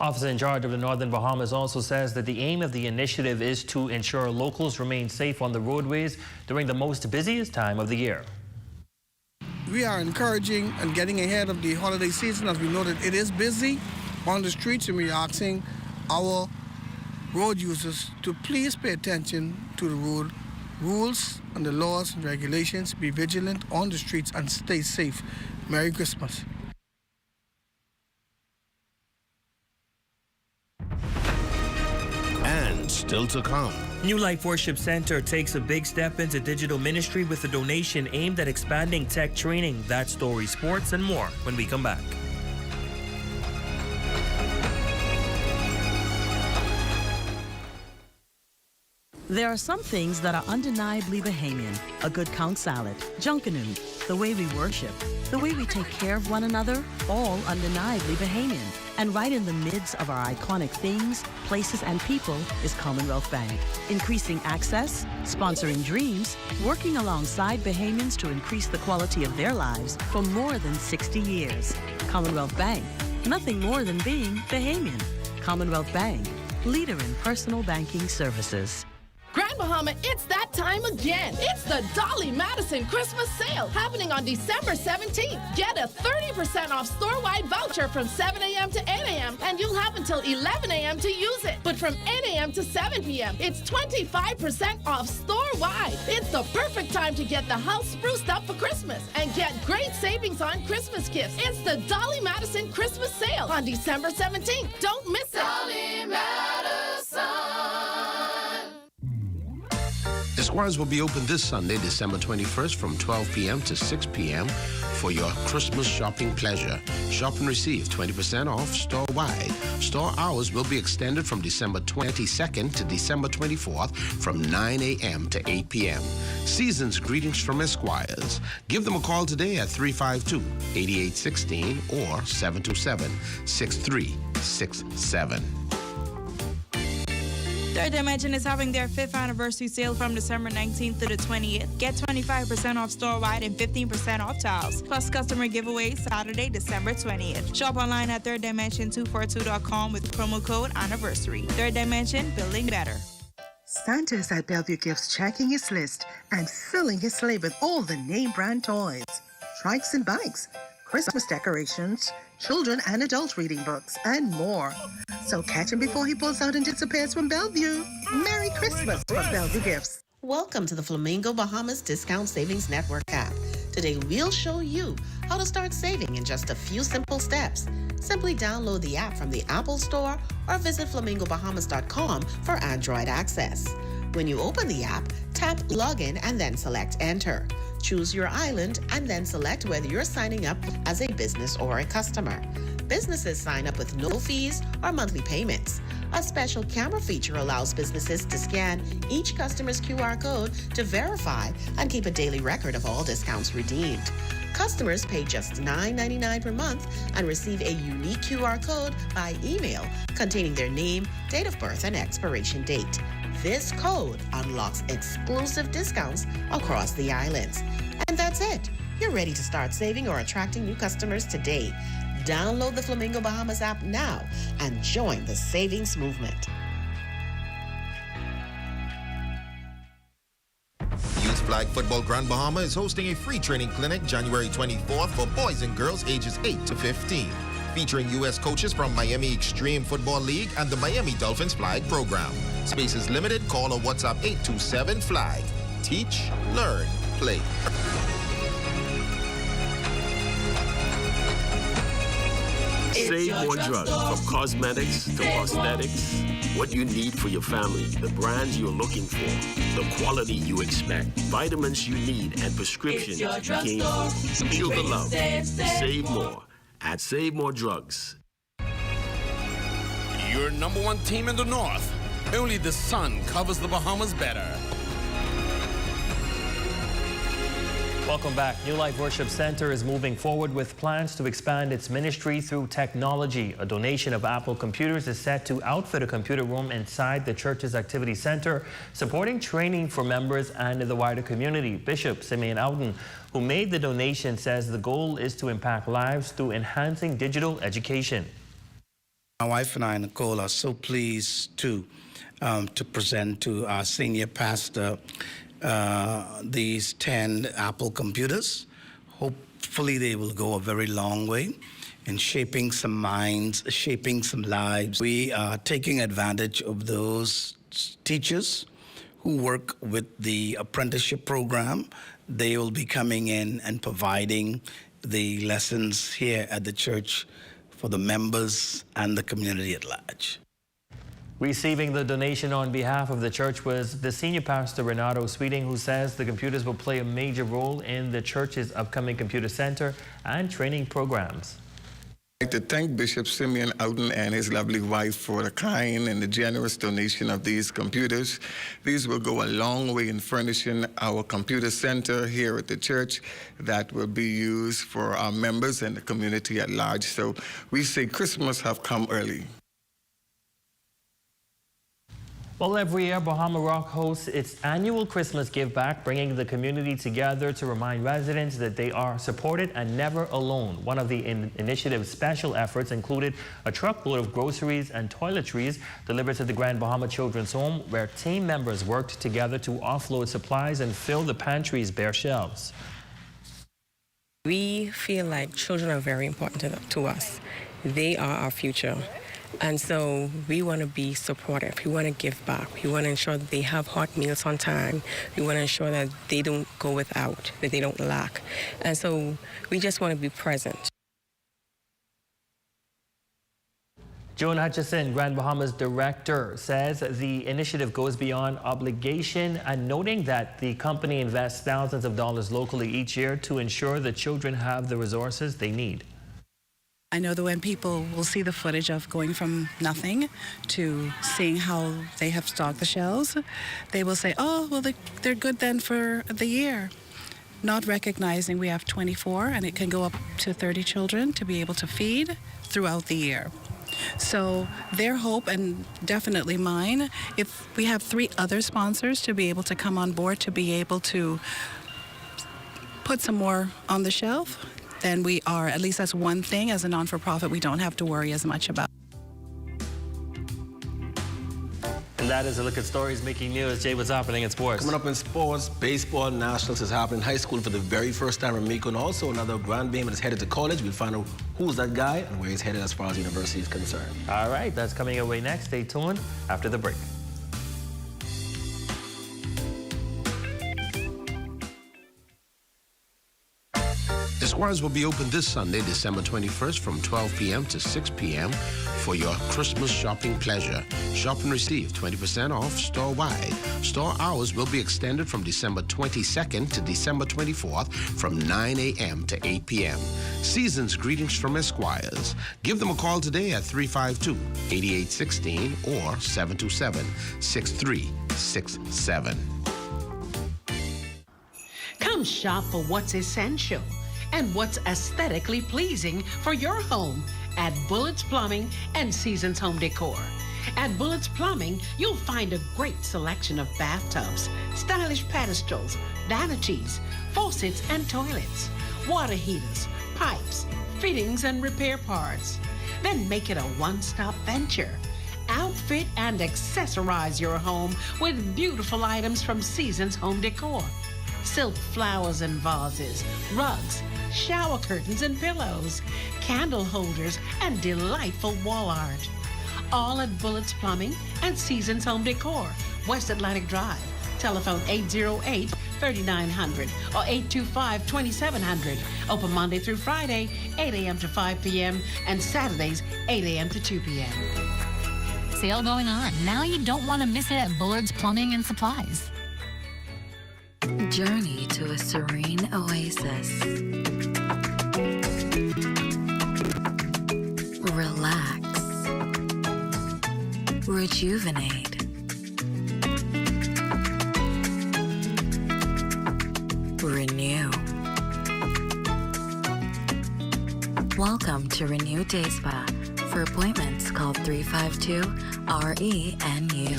Officer in charge of the Northern Bahamas also says that the aim of the initiative is to ensure locals remain safe on the roadways during the most busiest time of the year. We are encouraging and getting ahead of the holiday season, as we know that it is busy on the streets, and we are asking our road users to please pay attention to the road rules and the laws and regulations, be vigilant on the streets, and stay safe. Merry Christmas. And still to come. New Life Worship Center takes a big step into digital ministry with a donation aimed at expanding tech training. That story, sports, and more when we come back. There are some things that are undeniably Bahamian. A good count salad, junkanoo, the way we worship, the way we take care of one another, all undeniably Bahamian. And right in the midst of our iconic things, places, and people is Commonwealth Bank. Increasing access, sponsoring dreams, working alongside Bahamians to increase the quality of their lives for more than 60 years. Commonwealth Bank, nothing more than being Bahamian. Commonwealth Bank, leader in personal banking services. Grand Bahama, it's that time again. It's the Dolly Madison Christmas sale happening on December 17th. Get a 30% off store-wide voucher from 7 a.m. to 8 a.m. and you'll have until 11 a.m. to use it. But from 8 a.m. to 7 p.m., it's 25% off store-wide. It's the perfect time to get the house spruced up for Christmas and get great savings on Christmas gifts. It's the Dolly Madison Christmas sale on December 17th. Don't miss it. Dolly Madison. Esquires will be open this Sunday, December 21st from 12 p.m. to 6 p.m. for your Christmas shopping pleasure. Shop and receive 20% off store-wide. Store hours will be extended from December 22nd to December 24th from 9 a.m. to 8 p.m. Season's greetings from Esquires. Give them a call today at 352-8816 or 727-6367. Third Dimension is having their 5th anniversary sale from December 19th to the 20th. Get 25% off store-wide and 15% off towels. Plus customer giveaways Saturday, December 20th. Shop online at thirddimension242.com with promo code anniversary. Third Dimension, building better. Santa's at Bellevue Gifts checking his list and filling his sleigh with all the name brand toys, trikes and bikes, Christmas decorations, children and adult reading books, and more. So catch him before he pulls out and disappears from Bellevue. Merry Christmas from Bellevue Gifts. Welcome to the Flamingo Bahamas Discount Savings Network app. Today we'll show you how to start saving in just a few simple steps. Simply download the app from the Apple Store or visit flamingobahamas.com for Android access. When you open the app, tap Login and then select Enter. Choose your island and then select whether you're signing up as a business or a customer. Businesses sign up with no fees or monthly payments. A special camera feature allows businesses to scan each customer's QR code to verify and keep a daily record of all discounts redeemed. Customers pay just $9.99 per month and receive a unique QR code by email containing their name, date of birth, and expiration date. This code unlocks exclusive discounts across the islands. And that's it. You're ready to start saving or attracting new customers today. Download the Flamingo Bahamas app now and join the savings movement. Youth Flag Football Grand Bahama is hosting a free training clinic January 24th for boys and girls ages 8 to 15. featuring U.S. coaches from Miami Extreme Football League and the Miami Dolphins Flag Program. Space is limited. Call or WhatsApp 827-FLAG. Teach, learn, play. Save more drugs, from cosmetics to prosthetics. What you need for your family, the brands you're looking for, the quality you expect, vitamins you need, and prescriptions you gain. Feel the love. Save more at Save More Drugs. Your number one team in the North. Only the sun covers the Bahamas better. Welcome back. New Life Worship Center is moving forward with plans to expand its ministry through technology. A donation of Apple computers is set to outfit a computer room inside the church's activity center, supporting training for members and the wider community. Bishop Simeon Ouden, who made the donation, says the goal is to impact lives through enhancing digital education. My wife and I, Nicole, are so pleased to present to our senior pastor these 10 Apple computers. Hopefully they will go a very long way in shaping some minds, shaping some lives. We are taking advantage of those teachers who work with the apprenticeship program. They will be coming in and providing the lessons here at the church for the members and the community at large. Receiving the donation on behalf of the church was the senior pastor, Renato Sweeting, who says the computers will play a major role in the church's upcoming computer center and training programs. I'd like to thank Bishop Simeon Ouden and his lovely wife for the kind and the generous donation of these computers. These will go a long way in furnishing our computer center here at the church that will be used for our members and the community at large. So we say Christmas have come early. Well, every year, Bahama Rock hosts its annual Christmas Give Back, bringing the community together to remind residents that they are supported and never alone. One of the initiative's special efforts included a truckload of groceries and toiletries delivered to the Grand Bahama Children's Home, where team members worked together to offload supplies and fill the pantry's bare shelves. We feel like children are very important to us. They are our future. And so we want to be supportive. We want to give back. We want to ensure that they have hot meals on time. We want to ensure that they don't go without, that they don't lack. And so we just want to be present. Joan Hutchison, Grand Bahama's director, says the initiative goes beyond obligation, and noting that the company invests thousands of dollars locally each year to ensure that children have the resources they need. I know that when people will see the footage of going from nothing to seeing how they have stocked the shelves, they will say, oh, well, they're good then for the year. Not recognizing we have 24 and it can go up to 30 children to be able to feed throughout the year. So their hope, and definitely mine, if we have 3 other sponsors to be able to come on board to be able to put some more on the shelf, then we are, at least that's one thing as a non-for-profit, we don't have to worry as much about. And that is a look at stories making news. Jay, what's happening in sports? Coming up in sports, baseball nationals is happening in high school for the very first time in Miko, and also another Grand Bahama is headed to college. We'll find out who's that guy and where he's headed as far as the university is concerned. All right, that's coming your way next. Stay tuned after the break. Esquires will be open this Sunday, December 21st from 12 p.m. to 6 p.m. for your Christmas shopping pleasure. Shop and receive 20% off store-wide. Store hours will be extended from December 22nd to December 24th from 9 a.m. to 8 p.m. Season's greetings from Esquires. Give them a call today at 352-8816 or 727-6367. Come shop for what's essential and what's aesthetically pleasing for your home at Bullets Plumbing and Seasons Home Decor. At Bullets Plumbing, you'll find a great selection of bathtubs, stylish pedestals, vanities, faucets and toilets, water heaters, pipes, fittings and repair parts. Then make it a one-stop venture. Outfit and accessorize your home with beautiful items from Seasons Home Decor. Silk flowers and vases, rugs, shower curtains and pillows, candle holders, and delightful wall art. All at Bullets Plumbing and Seasons Home Decor, West Atlantic Drive. Telephone 808-3900 or 825-2700. Open Monday through Friday, 8 a.m. to 5 p.m. and Saturdays, 8 a.m. to 2 p.m. Sale going on. Now you don't want to miss it at Bullard's Plumbing and Supplies. Journey to a serene oasis. Relax. Rejuvenate. Renew. Welcome to Renew Day Spa. For appointments, call 352-RENU.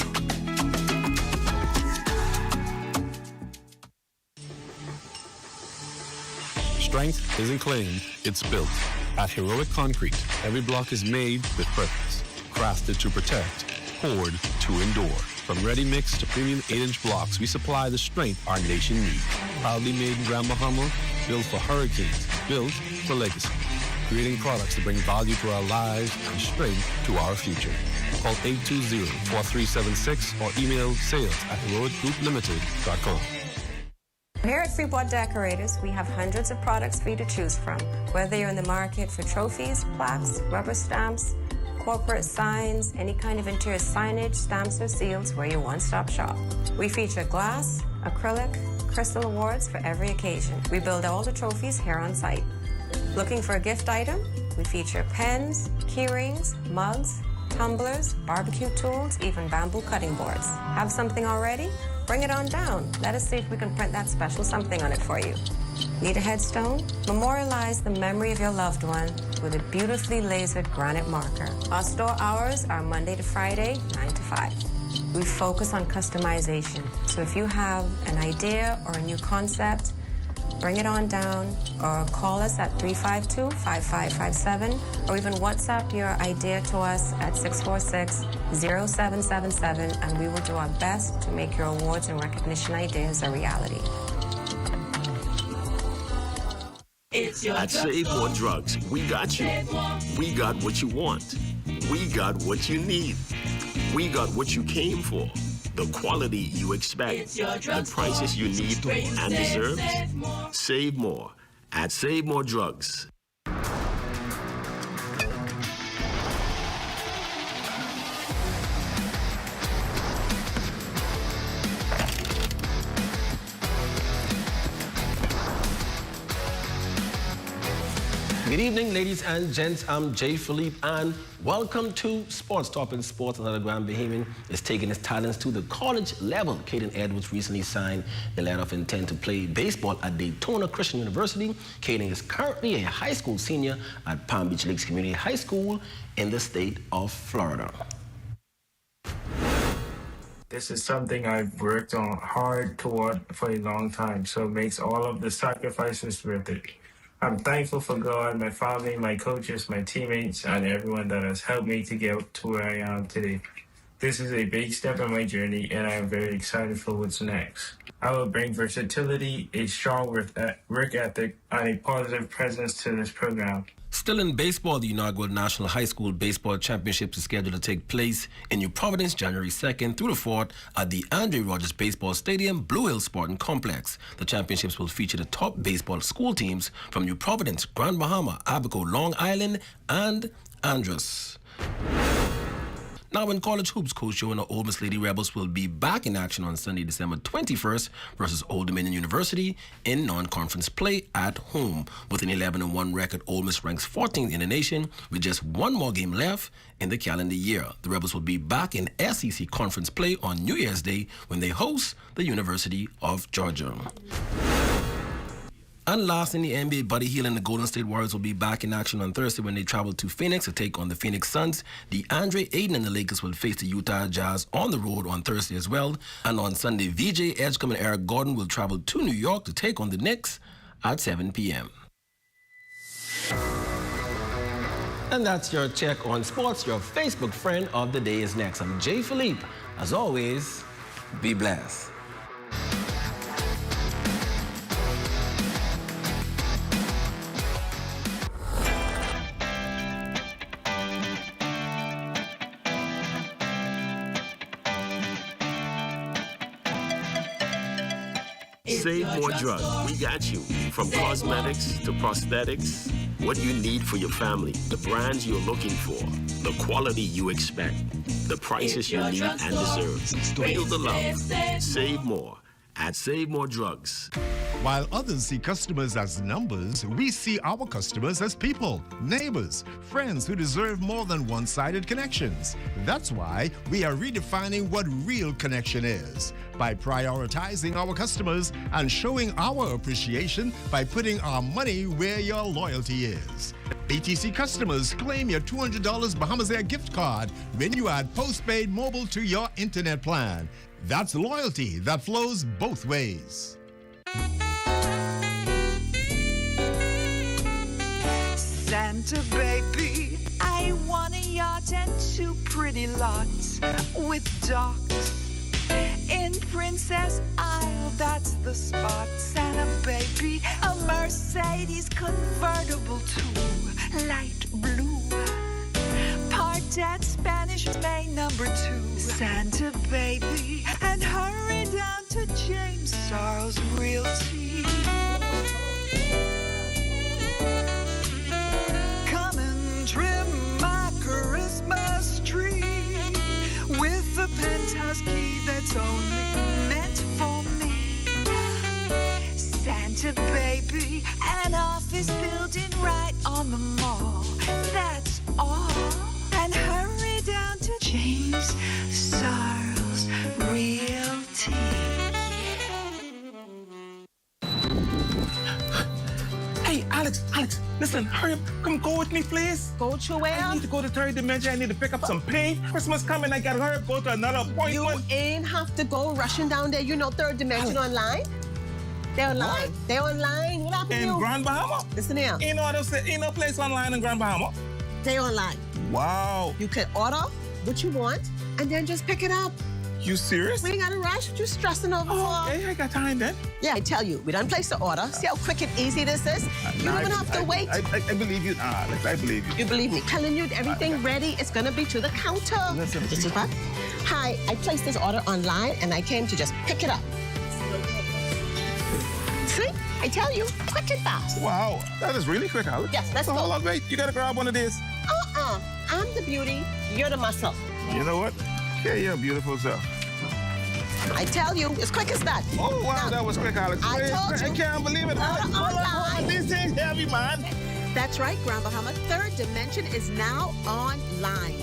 Strength isn't claimed, it's built. At Heroic Concrete, every block is made with purpose. Crafted to protect, poured to endure. From ready-mix to premium 8-inch blocks, we supply the strength our nation needs. Proudly made in Grand Bahama, built for hurricanes, built for legacy. Creating products to bring value to our lives and strength to our future. Call 820-4376 or email sales@heroicgrouplimited.com. Here at Freeport Decorators, we have hundreds of products for you to choose from. Whether you're in the market for trophies, plaques, rubber stamps, corporate signs, any kind of interior signage, stamps, or seals, we're your one-stop shop. We feature glass, acrylic, crystal awards for every occasion. We build all the trophies here on site. Looking for a gift item? We feature pens, key rings, mugs, tumblers, barbecue tools, even bamboo cutting boards. Have something already? Bring it on down. Let us see if we can print that special something on it for you. Need a headstone? Memorialize the memory of your loved one with a beautifully lasered granite marker. Our store hours are Monday to Friday, 9 to 5. We focus on customization. So if you have an idea or a new concept, bring it on down or call us at 352-5557 or even WhatsApp your idea to us at 646-0777 and we will do our best to make your awards and recognition ideas a reality. At Save More Drugs, we got you. We got what you want. We got what you need. We got what you came for. The quality you expect, the prices you need and deserve. Save more at Save More Drugs. Good evening, ladies and gents. I'm Jay Philippe, and welcome to Sports Talk in Sports. Another Grand Bahamian is taking his talents to the college level. Caden Edwards recently signed a letter of intent to play baseball at Daytona Christian University. Caden is currently a high school senior at Palm Beach Lakes Community High School in the state of Florida. This is something I've worked on hard toward for a long time, so it makes all of the sacrifices worth it. I'm thankful for God, my family, my coaches, my teammates, and everyone that has helped me to get to where I am today. This is a big step in my journey, and I am very excited for what's next. I will bring versatility, a strong work ethic, and a positive presence to this program. Still in baseball, the inaugural National High School Baseball Championships is scheduled to take place in New Providence, January 2nd through the 4th at the Andre Rogers Baseball Stadium, Blue Hill Sporting Complex. The championships will feature the top baseball school teams from New Providence, Grand Bahama, Abaco, Long Island, and Andros. Now in college hoops, Coach Joe and the Ole Miss Lady Rebels will be back in action on Sunday, December 21st versus Old Dominion University in non-conference play at home. With an 11-1 record, Ole Miss ranks 14th in the nation with just one more game left in the calendar year. The Rebels will be back in SEC conference play on New Year's Day when they host the University of Georgia. And last in the NBA, Buddy Hield and the Golden State Warriors will be back in action on Thursday when they travel to Phoenix to take on the Phoenix Suns. DeAndre Ayton and the Lakers will face the Utah Jazz on the road on Thursday as well. And on Sunday, VJ Edgecombe and Eric Gordon will travel to New York to take on the Knicks at 7 p.m. And that's your check on sports. Your Facebook friend of the day is next. I'm Jay Philippe. As always, be blessed. Save more drugs. We got you. From cosmetics to prosthetics, what you need for your family, the brands you're looking for, the quality you expect, the prices you need and deserve. Feel the love. Save more at Save More Drugs. While others see customers as numbers, we see our customers as people, neighbors, friends who deserve more than one-sided connections. That's why we are redefining what real connection is by prioritizing our customers and showing our appreciation by putting our money where your loyalty is. BTC customers, claim your $200 Bahamas Air gift card when you add postpaid mobile to your internet plan. That's loyalty that flows both ways. Santa baby, I want a yacht and 2 pretty lots with docks in Princess Isle. That's the spot. Santa baby, a Mercedes convertible too, light blue. Parked at Spanish Main number 2. Santa baby, and hurry down to James Charles Realty. Come and trim my Christmas tree with the penthouse key that's only meant for me. Santa baby, an office building right on the mall. That's all. And hurry down to James Charles Realty. Hey, Alex, listen, hurry up. Come go with me, please. Go to where? I need to go to third dimension. I need to pick up some paint. Christmas coming. I gotta hurry up, go to another appointment. You ain't have to go rushing down there. You know third dimension online? They're online. What? They're online. What happened to you? In Grand Bahama? Listen here. Ain't no place online in Grand Bahama. They're online. Wow. You can order what you want and then just pick it up. You serious? We ain't got to rush. What you stressing over for? Okay, I got time then. Yeah, I tell you, we done placed the order. See how quick and easy this is? You don't even have to wait. I believe you, Alex. I believe you. You believe me? Telling you everything ready. It's gonna be to the counter. Listen. This is what? Hi, I placed this order online and I came to just pick it up. See? I tell you, quick and fast. Wow, that is really quick, Alex. Yes, let's so go. Hold on, wait. You gotta grab one of these. I'm the beauty. You're the muscle. You know what? Yeah, you're beautiful self. I tell you, as quick as that. Oh, wow, Now, that was quick, Alex. I told you. I can't believe it. Order online. These things heavy, man. That's right, Grand Bahama. Third Dimension is now online.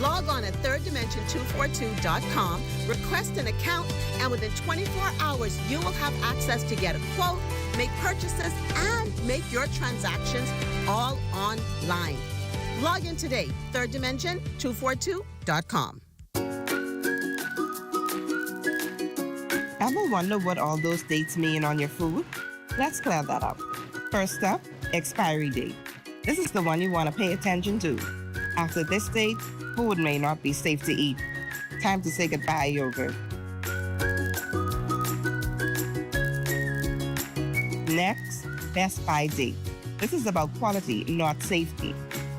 Log on at thirddimension242.com, request an account, and within 24 hours, you will have access to get a quote, make purchases, and make your transactions all online. Log in today, thirddimension242.com. Ever wonder what all those dates mean on your food? Let's clear that up. First up, expiry date. This is the one you want to pay attention to. After this date, food may not be safe to eat. Time to say goodbye, yogurt. Next, best by date. This is about quality, not safety.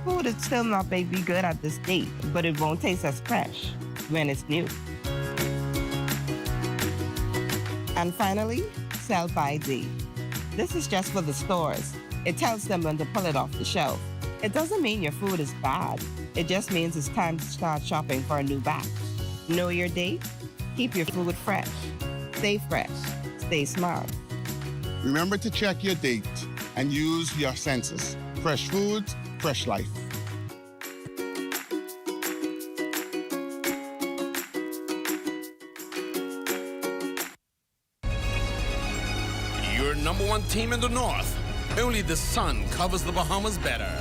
Food is still not may be good at this date, but it won't taste as fresh when it's new. And finally, sell by date. This is just for the stores. It tells them when to pull it off the shelf. It doesn't mean your food is bad. It just means it's time to start shopping for a new batch. Know your date? Keep your food fresh. Stay fresh. Stay smart. Remember to check your date and use your senses. Fresh food, fresh life. Your number one team in the North. Only the sun covers the Bahamas better.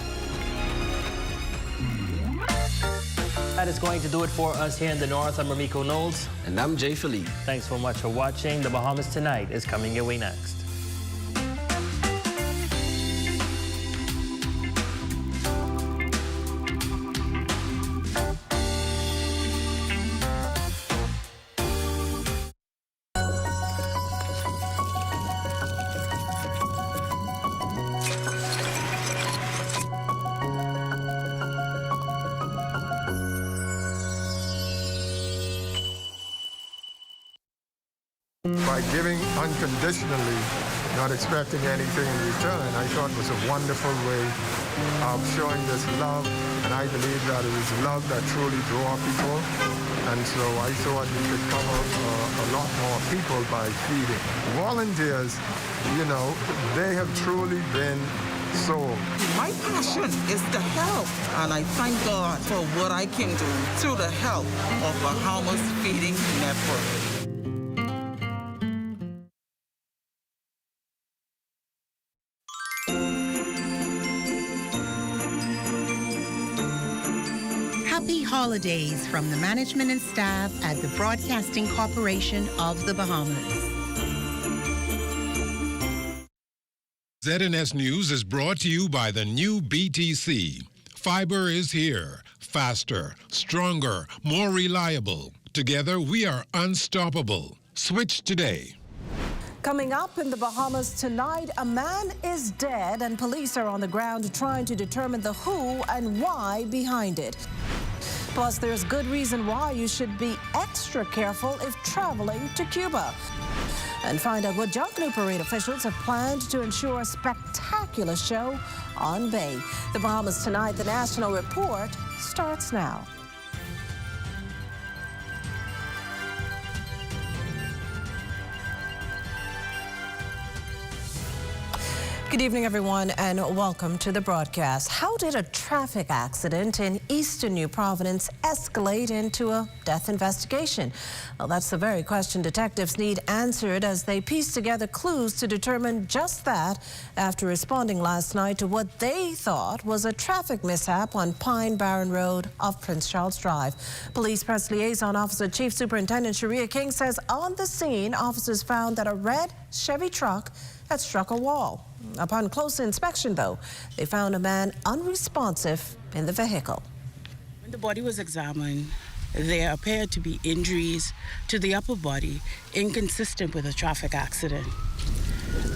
That is going to do it for us here in the North. I'm Ramiko Knowles. And I'm Jay Philippe. Thanks so much for watching. The Bahamas Tonight is coming your way next. by giving unconditionally, not expecting anything in return, I thought was a wonderful way of showing this love. And I believe that it is love that truly draws people. And so I thought we could cover a lot more people by feeding. Volunteers, you know, they have truly been sold. My passion is to help, and I thank God for what I can do through the help of Bahamas Feeding Network. Happy holidays from the management and staff at the Broadcasting Corporation of the Bahamas. ZNS News is brought to you by the new BTC. Fiber is here. Faster, stronger, more reliable. Together, we are unstoppable. Switch today. Coming up in the Bahamas tonight, a man is dead and police are on the ground trying to determine the who and why behind it. Plus, there's good reason why you should be extra careful if traveling to Cuba. And find out what Junkanoo Parade officials have planned to ensure a spectacular show on Bay. The Bahamas tonight, the National Report starts now. Good evening, everyone, and welcome to the broadcast. How did a traffic accident in eastern New Providence escalate into a death investigation? Well, that's the very question detectives need answered as they piece together clues to determine just that after responding last night to what they thought was a traffic mishap on Pine Barren Road off Prince Charles Drive. Police Press Liaison Officer Chief Superintendent Sharia King says on the scene, officers found that a red Chevy truck had struck a wall. Upon close inspection, though, they found a man unresponsive in the vehicle. When the body was examined, there appeared to be injuries to the upper body inconsistent with a traffic accident.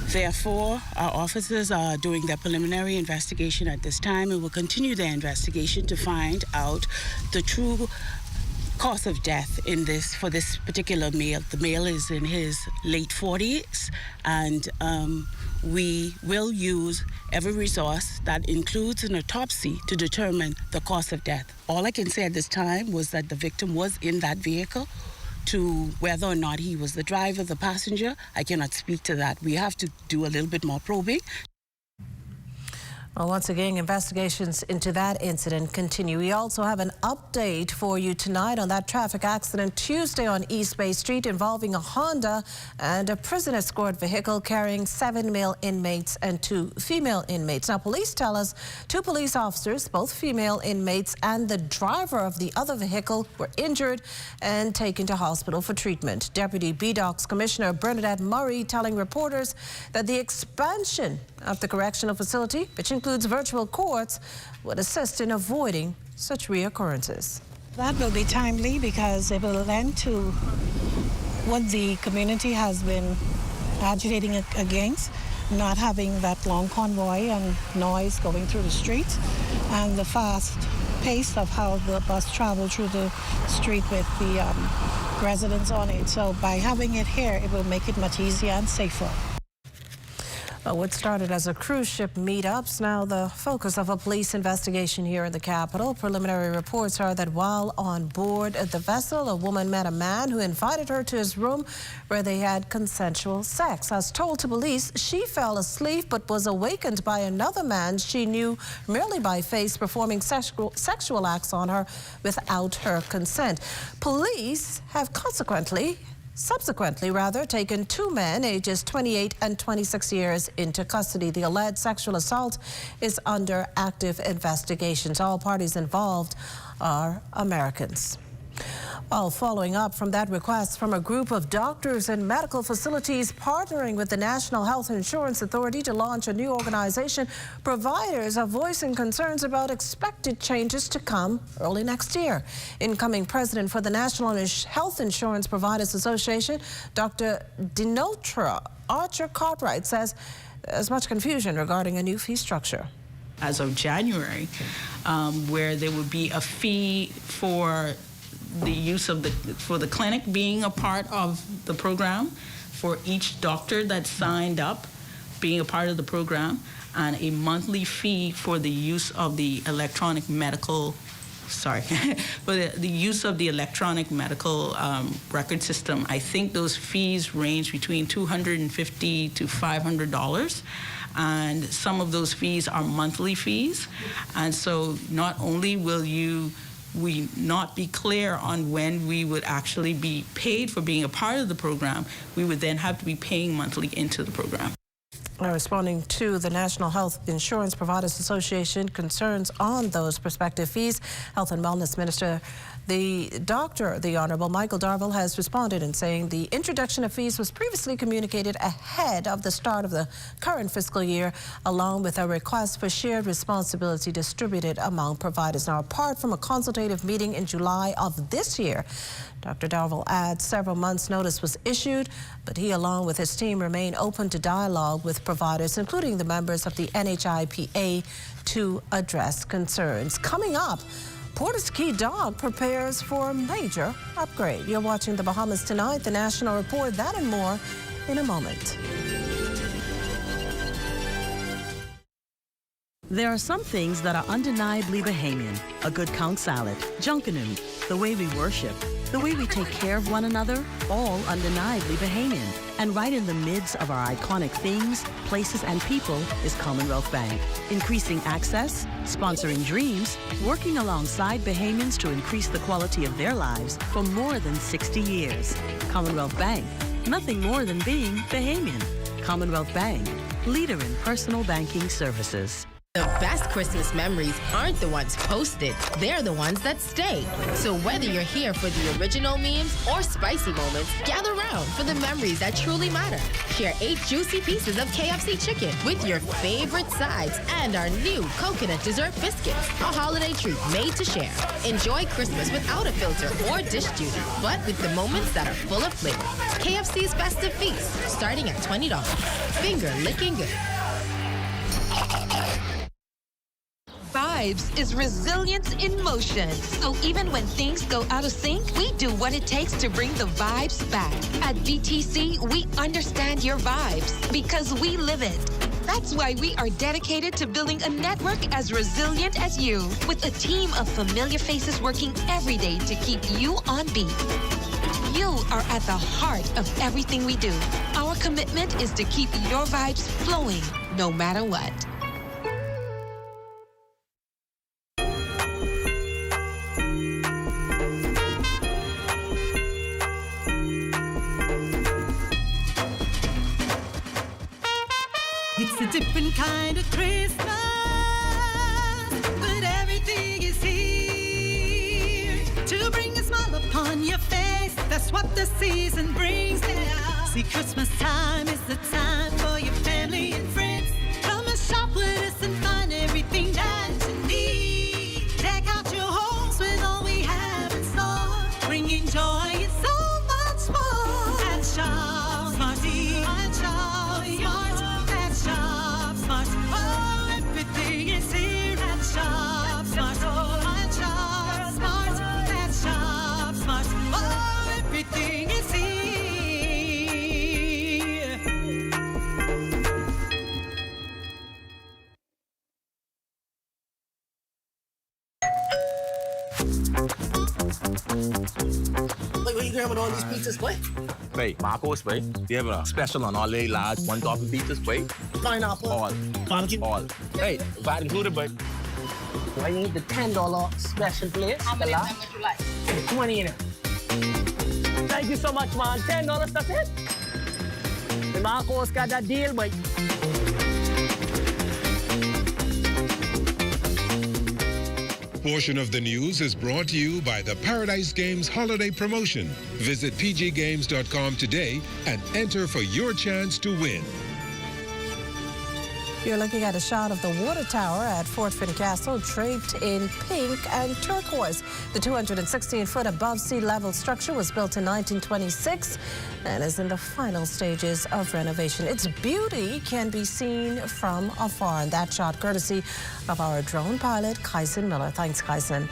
Therefore, our officers are doing their preliminary investigation at this time and will continue their investigation to find out the true cause of death for this particular male. The male is in his late 40s, and we will use every resource that includes an autopsy to determine the cause of death. All I can say at this time was that the victim was in that vehicle. To whether or not he was the driver, the passenger, I cannot speak to that. We have to do a little bit more probing. Well, once again, investigations into that incident continue. We also have an update for you tonight on that traffic accident Tuesday on East Bay Street involving a Honda and a prison escort vehicle carrying 7 male inmates and 2 female inmates. Now, police tell us 2 police officers, both female inmates, and the driver of the other vehicle were injured and taken to hospital for treatment. Deputy BDOC's Commissioner Bernadette Murray telling reporters that the expansion of the correctional facility, which includes virtual courts, would assist in avoiding such reoccurrences. That will be timely because it will lend to what the community has been agitating against, not having that long convoy and noise going through the streets, and the fast pace of how the bus traveled through the street with the residents on it. So by having it here, it will make it much easier and safer. What started as a cruise ship meetups, now the focus of a police investigation here in the capital. Preliminary reports are that while on board the vessel, a woman met a man who invited her to his room where they had consensual sex. As told to police, she fell asleep but was awakened by another man she knew merely by face performing sexual acts on her without her consent. Police have subsequently taken 2 men ages 28 and 26 years into custody. The alleged sexual assault is under active investigations. All parties involved are Americans. Well, following up from that request from a group of doctors and medical facilities partnering with the National Health Insurance Authority to launch a new organization, providers are voicing concerns about expected changes to come early next year. Incoming president for the National Health Insurance Providers Association, Dr. Denotra Archer Cartwright, says there's much confusion regarding a new fee structure. As of January, where there would be a fee for the use of for the clinic being a part of the program, for each doctor that signed up being a part of the program, and a monthly fee for the use of the electronic medical record system. I think those fees range between $250 to $500, and some of those fees are monthly fees. And so not only will we not be clear on when we would actually be paid for being a part of the program, we would then have to be paying monthly into the program. Responding to the National Health Insurance Providers Association concerns on those prospective fees, Health and Wellness Minister, the Honourable Michael Darville, has responded in saying the introduction of fees was previously communicated ahead of the start of the current fiscal year, along with a request for shared responsibility distributed among providers. Now, apart from a consultative meeting in July of this year, Dr. Darville adds several months' notice was issued, but he, along with his team, remain open to dialogue with providers, including the members of the NHIPA, to address concerns. Coming up, Porter's Key Dog prepares for a major upgrade. You're watching The Bahamas Tonight, the National Report. That and more in a moment. There are some things that are undeniably Bahamian. A good count salad, junkanoo, the way we worship, the way we take care of one another, all undeniably Bahamian. And right in the midst of our iconic things, places, and people is Commonwealth Bank. Increasing access, sponsoring dreams, working alongside Bahamians to increase the quality of their lives for more than 60 years. Commonwealth Bank, nothing more than being Bahamian. Commonwealth Bank, leader in personal banking services. The best Christmas memories aren't the ones posted, they're the ones that stay. So whether you're here for the original memes or spicy moments, gather round for the memories that truly matter. Share 8 juicy pieces of KFC chicken with your favorite sides and our new coconut dessert biscuits, a holiday treat made to share. Enjoy Christmas without a filter or dish duty, but with the moments that are full of flavor. KFC's Festive Feast, starting at $20. Finger licking good. Vibes is resilience in motion. So even when things go out of sync, we do what it takes to bring the vibes back. At BTC, we understand your vibes because we live it. That's why we are dedicated to building a network as resilient as you, with a team of familiar faces working every day to keep you on beat. You are at the heart of everything we do. Our commitment is to keep your vibes flowing no matter what. It's a different kind of Christmas, but everything is here to bring a smile upon your face. That's what the season brings now. See, Christmas time is the time for your family and friends. Come and shop with us and find everything that you need. Deck out your homes with all we have in store, bringing joy and so much more. And shop Smarty, and shop Smart, and shop Smart. Oh, everything is here at Shop Smart. And shop Smart, and shop Smart. Oh, everything is here. Like, what you grabbing all these pizzas, boy? Wait, Marcos, wait. You have a special on all the large one topping pizzas, wait. Pineapple. All. Barbecue. All. Hey, that included, but I need the $10 special plate. How many Stella. would you like? 20 in it. Thank you so much, man. $10, that's it. The Marcos got that deal, but Portion of the news is brought to you by the Paradise Games holiday promotion. Visit pggames.com today and enter for your chance to win. You're looking at a shot of the water tower at Fort Fincastle, draped in pink and turquoise. The 216-foot above sea level structure was built in 1926 and is in the final stages of renovation. Its beauty can be seen from afar, and that shot courtesy of our drone pilot, Kyson Miller. Thanks, Kyson.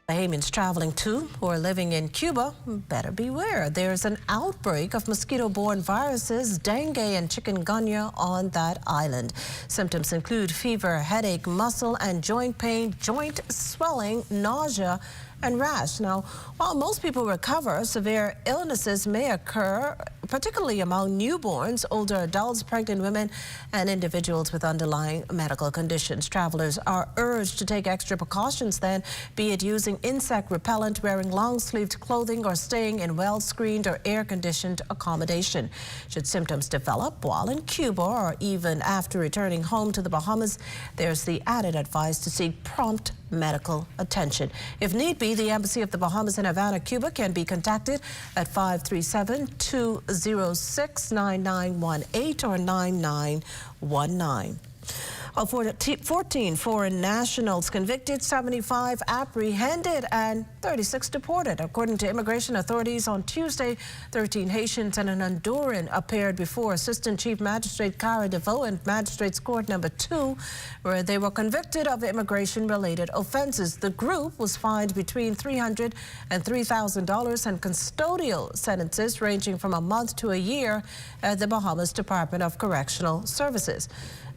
Bahamians traveling to or living in Cuba better beware. There's an outbreak of mosquito-borne viruses, dengue and chikungunya on that island. Symptoms include fever, headache, muscle and joint pain, joint swelling, nausea, and rash. Now, while most people recover, severe illnesses may occur, particularly among newborns, older adults, pregnant women, and individuals with underlying medical conditions. Travelers are urged to take extra precautions then, be it using insect repellent, wearing long-sleeved clothing, or staying in well-screened or air-conditioned accommodation. Should symptoms develop while in Cuba or even after returning home to the Bahamas, there's the added advice to seek prompt medical attention. If need be, the Embassy of the Bahamas in Havana, Cuba can be contacted at 537-206-9918 or 9919. 14 foreign nationals convicted, 75 apprehended, and 36 deported. According to immigration authorities on Tuesday, 13 Haitians and an Honduran appeared before Assistant Chief Magistrate Cara DeVoe in Magistrates Court Number 2, where they were convicted of immigration-related offenses. The group was fined between $300 and $3,000 and custodial sentences ranging from a month to a year at the Bahamas Department of Correctional Services.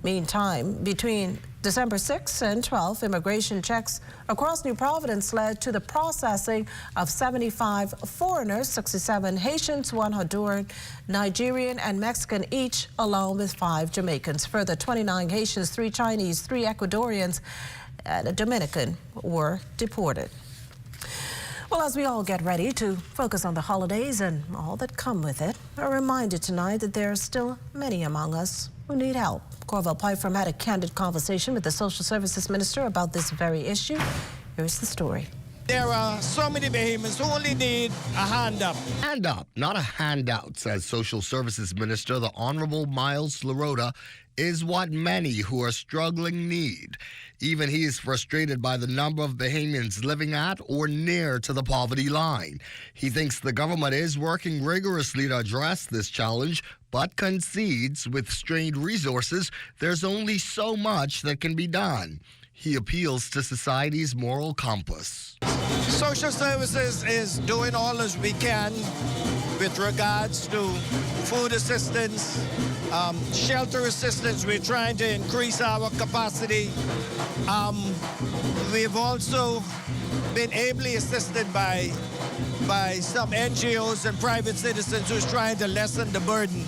Meantime, between December 6th and 12th, immigration checks across New Providence led to the processing of 75 foreigners, 67 Haitians, 1 Honduran, Nigerian, and Mexican each, along with 5 Jamaicans. Further, 29 Haitians, 3 Chinese, 3 Ecuadorians, and a Dominican were deported. Well, as we all get ready to focus on the holidays and all that come with it, a reminder tonight that there are still many among us who need help. Corval Pyfrom had a candid conversation with the Social Services Minister about this very issue. Here's the story. There are so many Bahamians who only need a hand up. Hand up, not a handout, says Social Services Minister, the Honorable Miles Larota, is what many who are struggling need. Even he is frustrated by the number of Bahamians living at or near to the poverty line. He thinks the government is working rigorously to address this challenge, but concedes with strained resources, there's only so much that can be done. He appeals to society's moral compass. Social services is doing all as we can with regards to food assistance, shelter assistance. We're trying to increase our capacity. We've also been ably assisted by some NGOs and private citizens who's trying to lessen the burden.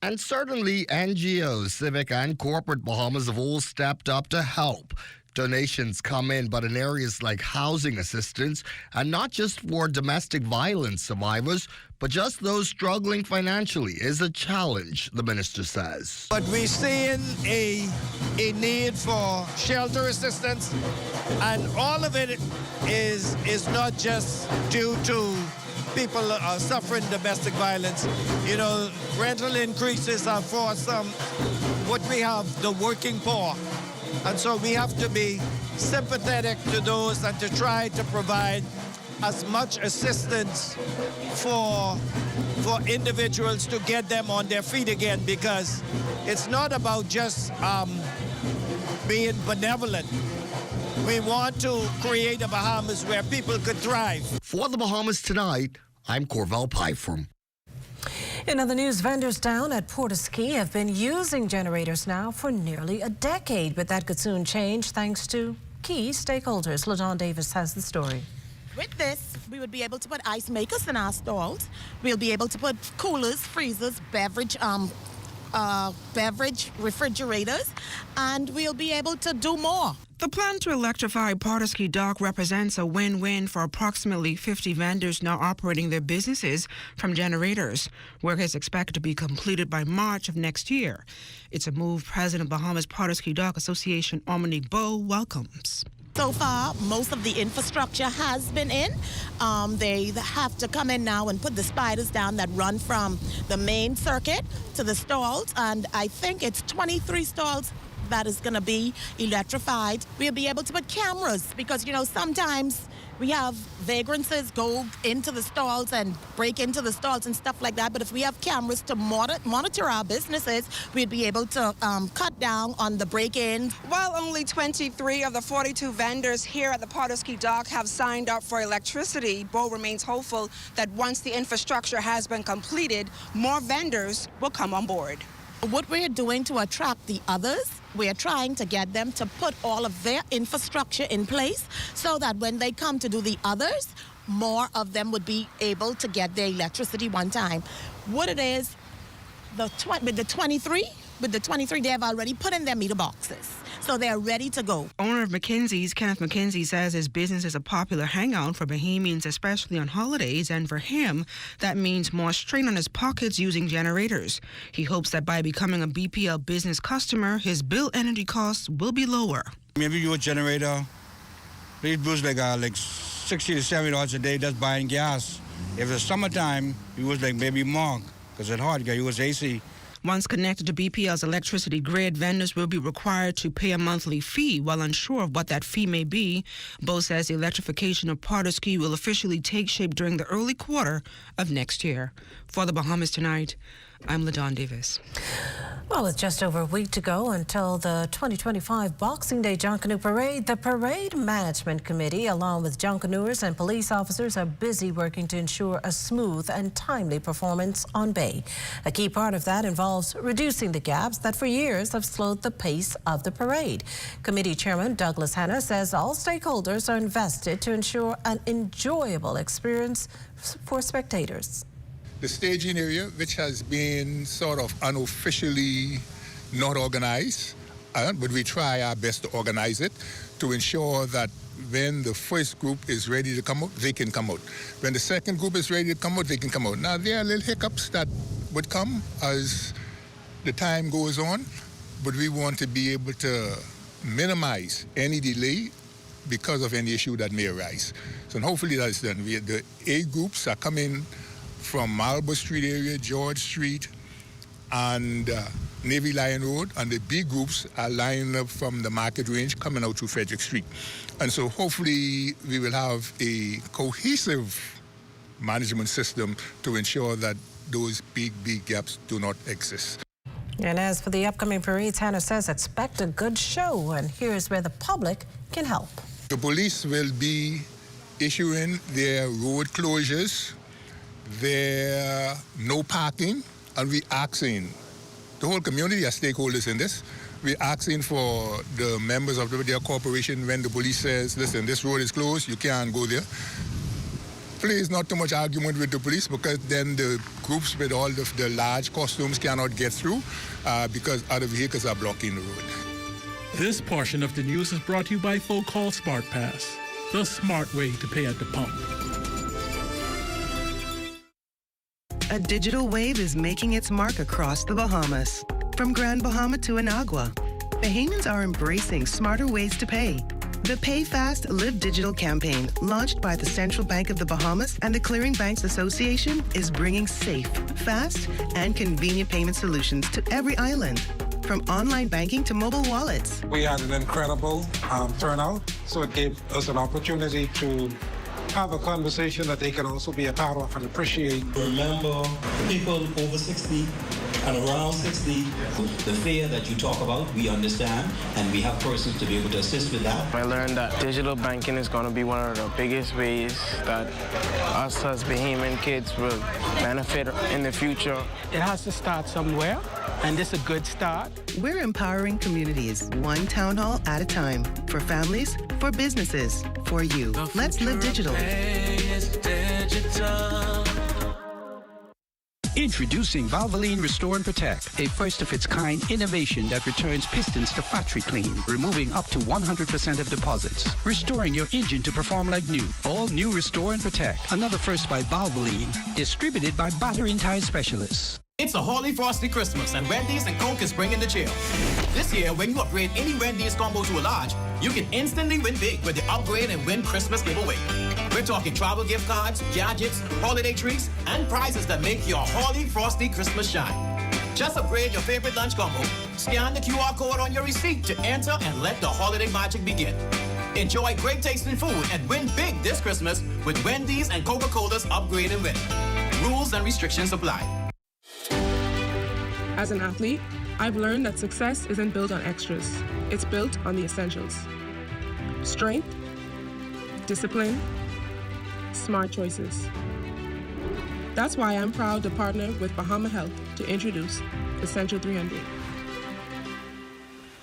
And certainly NGOs, civic and corporate Bahamas have all stepped up to help. Donations come in, but in areas like housing assistance, and not just for domestic violence survivors, but just those struggling financially, is a challenge, the minister says. But we're seeing a need for shelter assistance, and all of it is not just due to people suffering domestic violence. You know, rental increases are for what we have, the working poor. And so we have to be sympathetic to those and to try to provide as much assistance for individuals to get them on their feet again, because it's not about just being benevolent. We want to create a Bahamas where people could thrive. For the Bahamas Tonight, I'm Corval Pyfrom. In other news, vendors down at Port of Ski have been using generators now for nearly a decade, but that could soon change thanks to key stakeholders. LaDon Davis has the story. With this, we would be able to put ice makers in our stalls. We'll be able to put coolers, freezers, beverage refrigerators, and we'll be able to do more. The plan to electrify Port of Ski Dock represents a win-win for approximately 50 vendors now operating their businesses from generators. Work is expected to be completed by March of next year. It's a move President of Bahamas Port of Ski Dock Association Omni Bow welcomes. So far, most of the infrastructure has been in. They have to come in now and put the spiders down that run from the main circuit to the stalls, and I think it's 23 stalls that is going to be electrified. We'll be able to put cameras because, you know, sometimes we have vagrancies go into the stalls and break into the stalls and stuff like that. But if we have cameras to monitor our businesses, we'd be able to cut down on the break-ins. While only 23 of the 42 vendors here at the Pardusky Dock have signed up for electricity, Bo remains hopeful that once the infrastructure has been completed, more vendors will come on board. What we're doing to attract the others, we're trying to get them to put all of their infrastructure in place so that when they come to do the others, more of them would be able to get their electricity one time. What it is, with the 23, they have already put in their meter boxes. So they're ready to go. Owner of McKinsey's, Kenneth McKinsey, says his business is a popular hangout for Bahamians, especially on holidays, and for him, that means more strain on his pockets using generators. He hopes that by becoming a BPL business customer, his bill energy costs will be lower. Maybe you a generator, it was like $60 to $70 a day just buying gas. If it's summertime, it was like maybe more, because it's hot, you use AC. Once connected to BPL's electricity grid, vendors will be required to pay a monthly fee. While unsure of what that fee may be, Bo says the electrification of Pardusky will officially take shape during the early quarter of next year. For the Bahamas Tonight, I'm LaDawn Davis. Well, with just over a week to go until the 2025 Boxing Day Junkanoo Parade, the Parade Management Committee, along with Junkanooers and police officers, are busy working to ensure a smooth and timely performance on Bay. A key part of that involves reducing the gaps that for years have slowed the pace of the parade. Committee Chairman Douglas Hanna says all stakeholders are invested to ensure an enjoyable experience for spectators. The staging area, which has been sort of unofficially not organized, but we try our best to organize it to ensure that when the first group is ready to come out, they can come out. When the second group is ready to come out, they can come out. Now, there are little hiccups that would come as the time goes on, but we want to be able to minimize any delay because of any issue that may arise. So hopefully that's done. The A groups are coming from Marlborough Street area, George Street, and Navy Lion Road, and the B groups are lining up from the Market Range coming out through Frederick Street. And so hopefully we will have a cohesive management system to ensure that those big gaps do not exist. And as for the upcoming parades, Hannah says expect a good show, and here's where the public can help. The police will be issuing their road closures, their no parking, and we asking, the whole community are stakeholders in this. We're asking for the members of their corporation when the police says, listen, this road is closed, you can't go there. Please, not too much argument with the police, because then the groups with all of the large costumes cannot get through because other vehicles are blocking the road. This portion of the news is brought to you by Folk Call Smart Pass, the smart way to pay at the pump. A digital wave is making its mark across the Bahamas. From Grand Bahama to Anagua, Bahamians are embracing smarter ways to pay. The Pay Fast, Live Digital campaign, launched by the Central Bank of the Bahamas and the Clearing Banks Association, is bringing safe, fast, and convenient payment solutions to every island, from online banking to mobile wallets. We had an incredible turnout, so it gave us an opportunity to have a conversation that they can also be a part of and appreciate. Remember, people over 60 and around 60, the fear that you talk about, we understand, and we have persons to be able to assist with that. I learned that digital banking is going to be one of the biggest ways that us as Bahamian kids will benefit in the future. It has to start somewhere, and this is a good start. We're empowering communities, one town hall at a time, for families, for businesses, for you. Let's live digital. Introducing Valvoline Restore and Protect, a first-of-its-kind innovation that returns pistons to factory clean, removing up to 100% of deposits, restoring your engine to perform like new. All new Restore and Protect, another first by Valvoline, distributed by Battery and Tire Specialists. It's a Holly Frosty Christmas, and Wendy's and Coke is bringing the chill. This year, when you upgrade any Wendy's combo to a large, you can instantly win big with the Upgrade and Win Christmas giveaway. We're talking travel gift cards, gadgets, holiday treats, and prizes that make your Holly Frosty Christmas shine. Just upgrade your favorite lunch combo, scan the QR code on your receipt to enter, and let the holiday magic begin. Enjoy great tasting food and win big this Christmas with Wendy's and Coca-Cola's Upgrade and Win. Rules and restrictions apply. As an athlete, I've learned that success isn't built on extras. It's built on the essentials. Strength, discipline, smart choices. That's why I'm proud to partner with Bahama Health to introduce Essential 300.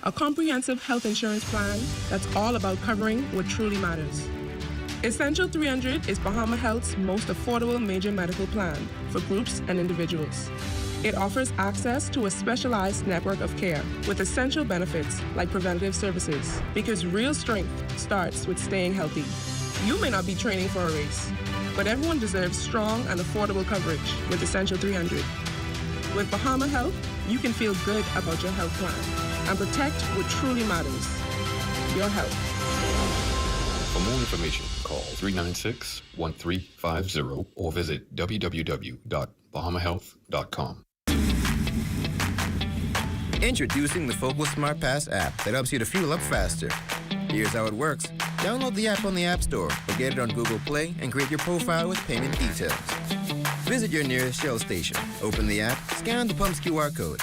A comprehensive health insurance plan that's all about covering what truly matters. Essential 300 is Bahama Health's most affordable major medical plan for groups and individuals. It offers access to a specialized network of care with essential benefits like preventative services, because real strength starts with staying healthy. You may not be training for a race, but everyone deserves strong and affordable coverage with Essential 300. With Bahama Health, you can feel good about your health plan and protect what truly matters, your health. For more information, call 396-1350 or visit www.bahamahealth.com. Introducing the Focal Smart Pass app that helps you to fuel up faster. Here's how it works. Download the app on the App Store or get it on Google Play and create your profile with payment details. Visit your nearest Shell station, open the app, scan the pump's QR code,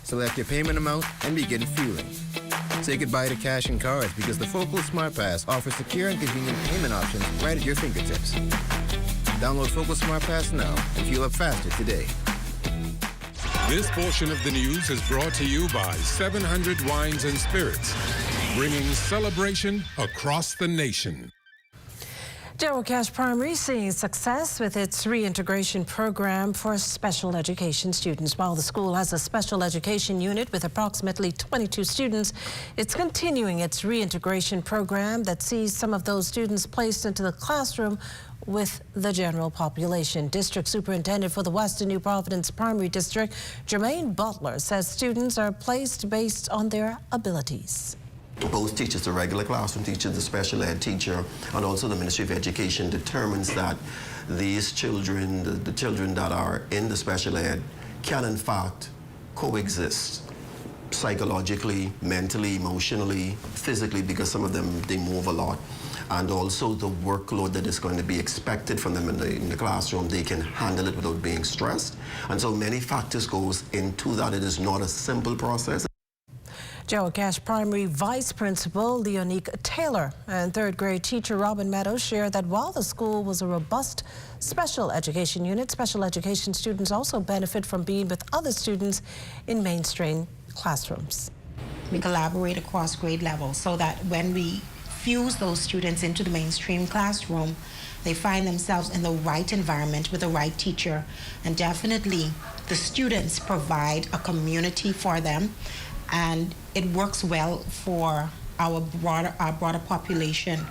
select your payment amount, and begin fueling. Say goodbye to cash and cards because the Focal Smart Pass offers secure and convenient payment options right at your fingertips. Download Focal Smart Pass now and fuel up faster today. This portion of the news is brought to you by 700 Wines and Spirits, bringing celebration across the nation. Gerald Cash Primary seeing success with its reintegration program for special education students. While the school has a special education unit with approximately 22 students, it's continuing its reintegration program that sees some of those students placed into the classroom with the general population. District Superintendent for the Western New Providence Primary District, Jermaine Butler, says students are placed based on their abilities. Both teachers, the regular classroom teacher, the special ed teacher, and also the Ministry of Education determines that these children, the children that are in the special ed, can in fact coexist psychologically, mentally, emotionally, physically, because some of them, they move a lot. And also the workload that is going to be expected from them in the classroom, they can handle it without being stressed. And so many factors goes into that. It is not a simple process. Gerald Cash Primary Vice Principal Leonique Taylor and third grade teacher Robin Meadows shared that while the school was a robust special education unit, special education students also benefit from being with other students in mainstream classrooms. We collaborate across grade levels so that when we fuse those students into the mainstream classroom, they find themselves in the right environment with the right teacher. And definitely the students provide a community for them, and it works well for our broader population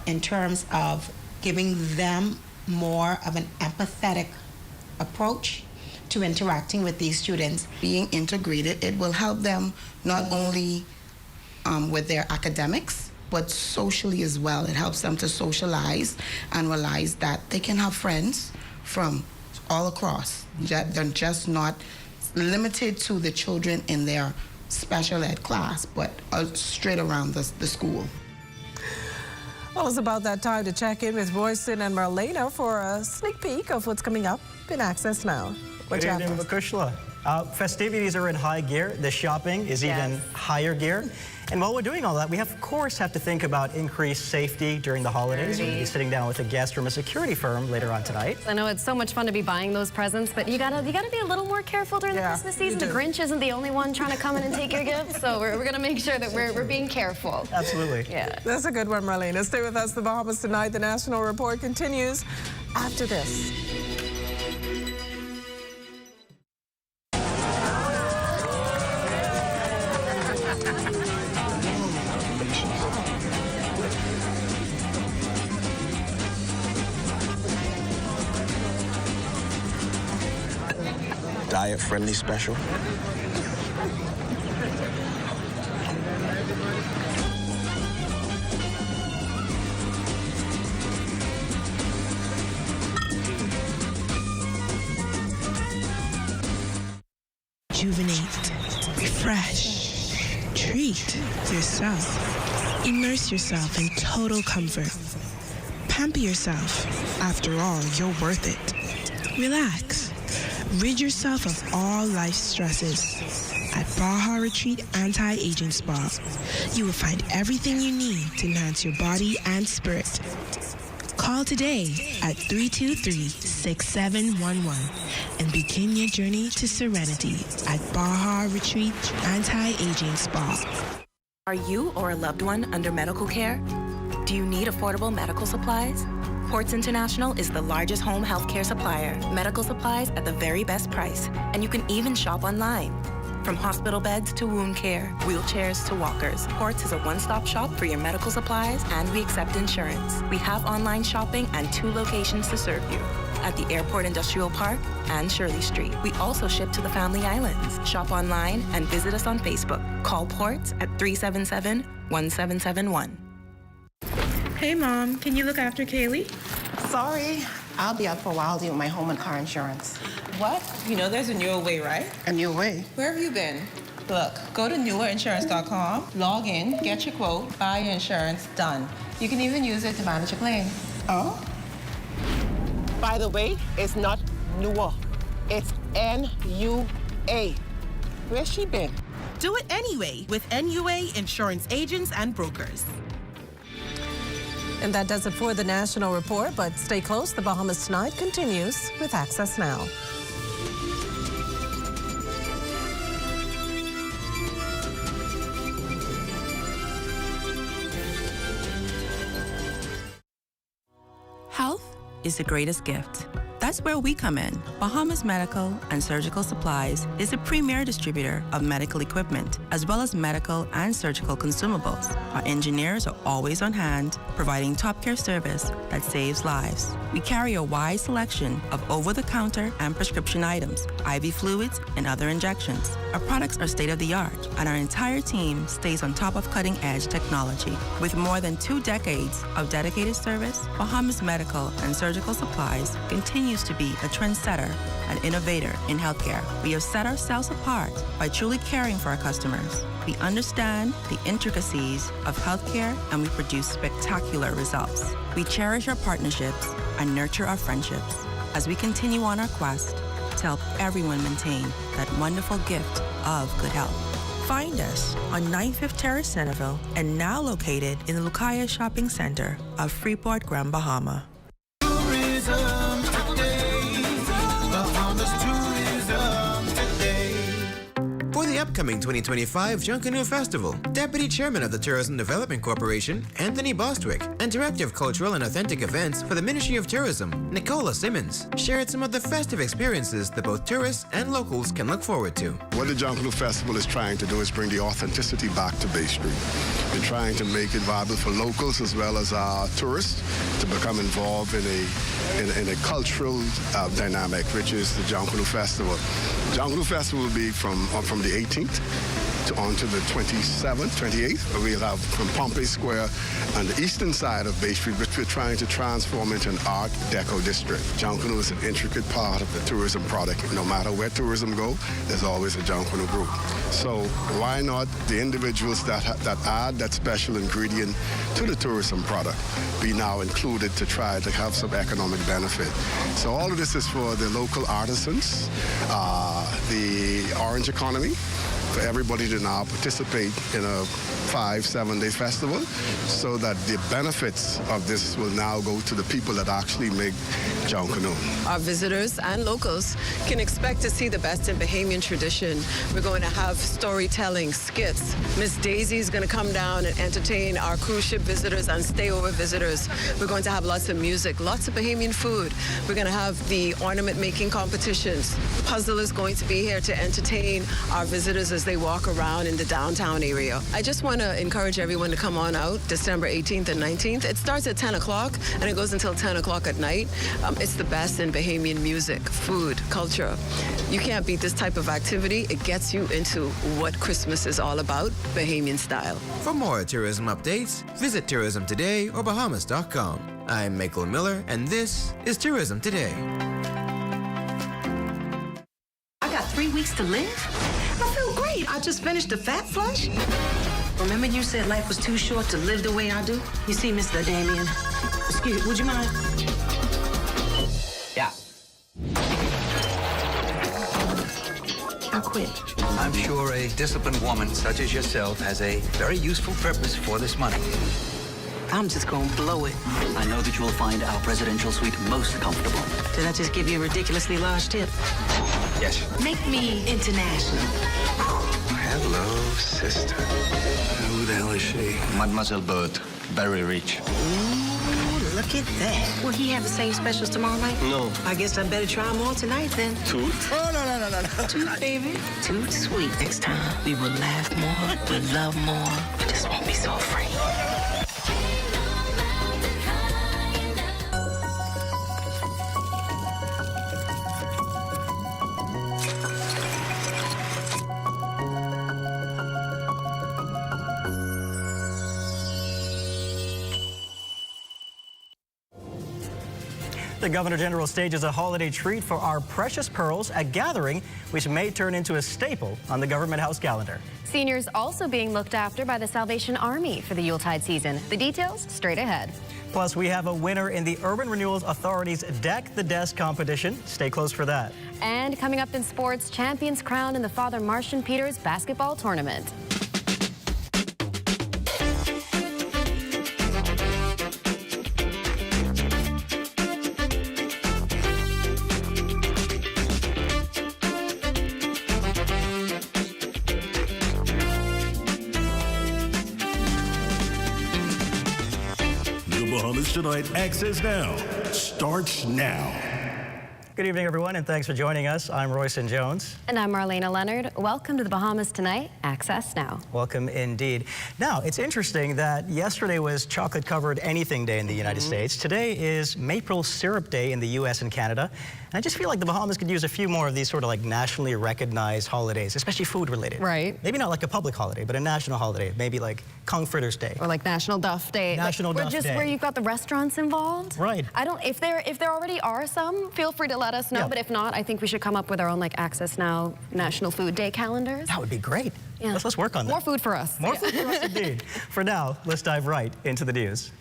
in terms of giving them more of an empathetic approach to interacting with these students. Being integrated, it will help them not only with their academics, but socially as well. It helps them to socialize and realize that they can have friends from all across. They're just not limited to the children in their special ed class, but straight around the school. Well, it's about that time to check in with Royston and Marlena for a sneak peek of what's coming up in Access Now. Good evening, Makushla. Festivities are in high gear. The shopping is even higher gear. And while we're doing all that, we of course have to think about increased safety during the holidays. We'll be sitting down with a guest from a security firm later on tonight. I know it's so much fun to be buying those presents, but you gotta be a little more careful during the Christmas season. The Grinch isn't the only one trying to come in and take your gifts, so we're gonna make sure that we're being careful. Absolutely. Yeah. That's a good one, Marlena. Stay with us, the Bahamas Tonight. The National Report continues after this. Diet-friendly special. Rejuvenate, refresh, treat. Treat yourself. Immerse yourself in total comfort. Pamper yourself. After all, you're worth it. Relax. Rid yourself of all life stresses. At Baja Retreat Anti-Aging Spa, you will find everything you need to enhance your body and spirit. Call today at 323-6711 and begin your journey to serenity at Baja Retreat Anti-Aging Spa. Are you or a loved one under medical care? Do you need affordable medical supplies? Ports International is the largest home healthcare supplier. Medical supplies at the very best price. And you can even shop online. From hospital beds to wound care, wheelchairs to walkers, Ports is a one-stop shop for your medical supplies, and we accept insurance. We have online shopping and 2 locations to serve you, at the Airport Industrial Park and Shirley Street. We also ship to the Family Islands. Shop online and visit us on Facebook. Call Ports at 377-1771. Hey, Mom, can you look after Kaylee? Sorry, I'll be out for a while dealing with my home and car insurance. What? You know there's a newer way, right? A new way? Where have you been? Look, go to newerinsurance.com, log in, get your quote, buy your insurance, done. You can even use it to manage your claim. Oh? By the way, it's not newer. It's N-U-A. Where's she been? Do it anyway with NUA Insurance Agents and Brokers. And that does it for the National Report, but stay close. The Bahamas Tonight continues with Access Now. Health is the greatest gift. That's where we come in. Bahamas Medical and Surgical Supplies is a premier distributor of medical equipment, as well as medical and surgical consumables. Our engineers are always on hand, providing top care service that saves lives. We carry a wide selection of over-the-counter and prescription items, IV fluids, and other injections. Our products are state-of-the-art, and our entire team stays on top of cutting-edge technology. With more than 2 decades of dedicated service, Bahamas Medical and Surgical Supplies continues to be a trendsetter and innovator in healthcare. We have set ourselves apart by truly caring for our customers. We understand the intricacies of healthcare, and we produce spectacular results. We cherish our partnerships and nurture our friendships as we continue on our quest to help everyone maintain that wonderful gift of good health. Find us on 95th Terrace, Centerville, and now located in the Lucaya Shopping Center of Freeport, Grand Bahama. Tourism today. Bahamas tourism today. For the upcoming 2025 Junkanoo Festival, Deputy Chairman of the Tourism Development Corporation, Anthony Bostwick, and Director of Cultural and Authentic Events for the Ministry of Tourism, Nicola Simmons, shared some of the festive experiences that both tourists and locals can look forward to. What the Junkanoo Festival is trying to do is bring the authenticity back to Bay Street. We're trying to make it viable for locals as well as tourists to become involved in a cultural dynamic, which is the Junkanoo Festival. Junkanoo Festival will be from the 18th on to the 27th, 28th, where we'll have from Pompey Square on the eastern side of Bay Street, which we're trying to transform into an Art Deco district. Junkanoo is an intricate part of the tourism product. No matter where tourism go, there's always a Junkanoo group. So why not the individuals that add that special ingredient to the tourism product be now included to try to have some economic benefit? So all of this is for the local artisans, the orange economy, for everybody to now participate in a 5-7 day festival, so that the benefits of this will now go to the people that actually make Junkanoo. Our visitors and locals can expect to see the best in Bahamian tradition. We're going to have storytelling, skits. Miss Daisy is going to come down and entertain our cruise ship visitors and stayover visitors. We're going to have lots of music, lots of Bahamian food. We're going to have the ornament making competitions. Puzzle is going to be here to entertain our visitors as they walk around in the downtown area. I just want to encourage everyone to come on out December 18th and 19th. It starts at 10 o'clock and it goes until 10 o'clock at night. It's the best in Bahamian music, food, culture. You can't beat this type of activity. It gets you into what Christmas is all about, Bahamian style. For more tourism updates, visit Tourism Today or Bahamas.com. I'm Michael Miller, and this is Tourism Today. I got 3 weeks to live? I feel great. I just finished the fat flush. Remember you said life was too short to live the way I do? You see, Mr. Damien, excuse me, would you mind? Yeah. I quit. I'm sure a disciplined woman such as yourself has a very useful purpose for this money. I'm just gonna blow it. I know that you will find our presidential suite most comfortable. Did I just give you a ridiculously large tip? Yes. Make me international. Hello, sister. Who the hell is she? Mademoiselle Bird. Very rich. Ooh, look at that. Will he have the same specials tomorrow night? No. I guess I better try them all tonight then. Toot? Oh, no. Toot, baby. Toot sweet. Next time, we will laugh more, we'll love more. We just won't be so afraid. The Governor General stages a holiday treat for our precious pearls, a gathering which may turn into a staple on the Government House calendar. Seniors also being looked after by the Salvation Army for the Yuletide season. The details straight ahead. Plus, we have a winner in the Urban Renewal Authority's Deck the Desk competition. Stay close for that. And coming up in sports, champions crowned in the Father Martian Peters basketball tournament. Bahamas Tonight Access Now starts now. Good evening, everyone, and thanks for joining us. I'm Royson Jones. And I'm Marlena Leonard. Welcome to the Bahamas Tonight Access Now. Welcome indeed. Now, it's interesting that yesterday was Chocolate Covered Anything Day in the United States. Today is Maple Syrup Day in the U.S. and Canada. And I just feel like the Bahamas could use a few more of these sort of like nationally recognized holidays, especially food related. Right. Maybe not like a public holiday, but a national holiday. Maybe like Comforters Day. Or like National Duff Day. National Duff Day. Where you've got the restaurants involved. Right. If there already are some, feel free to let us know. Yeah. But if not, I think we should come up with our own like Access Now National Food Day calendars. That would be great. Yeah. Let's work on that. More food for us. More food for us indeed. For now, let's dive right into the news.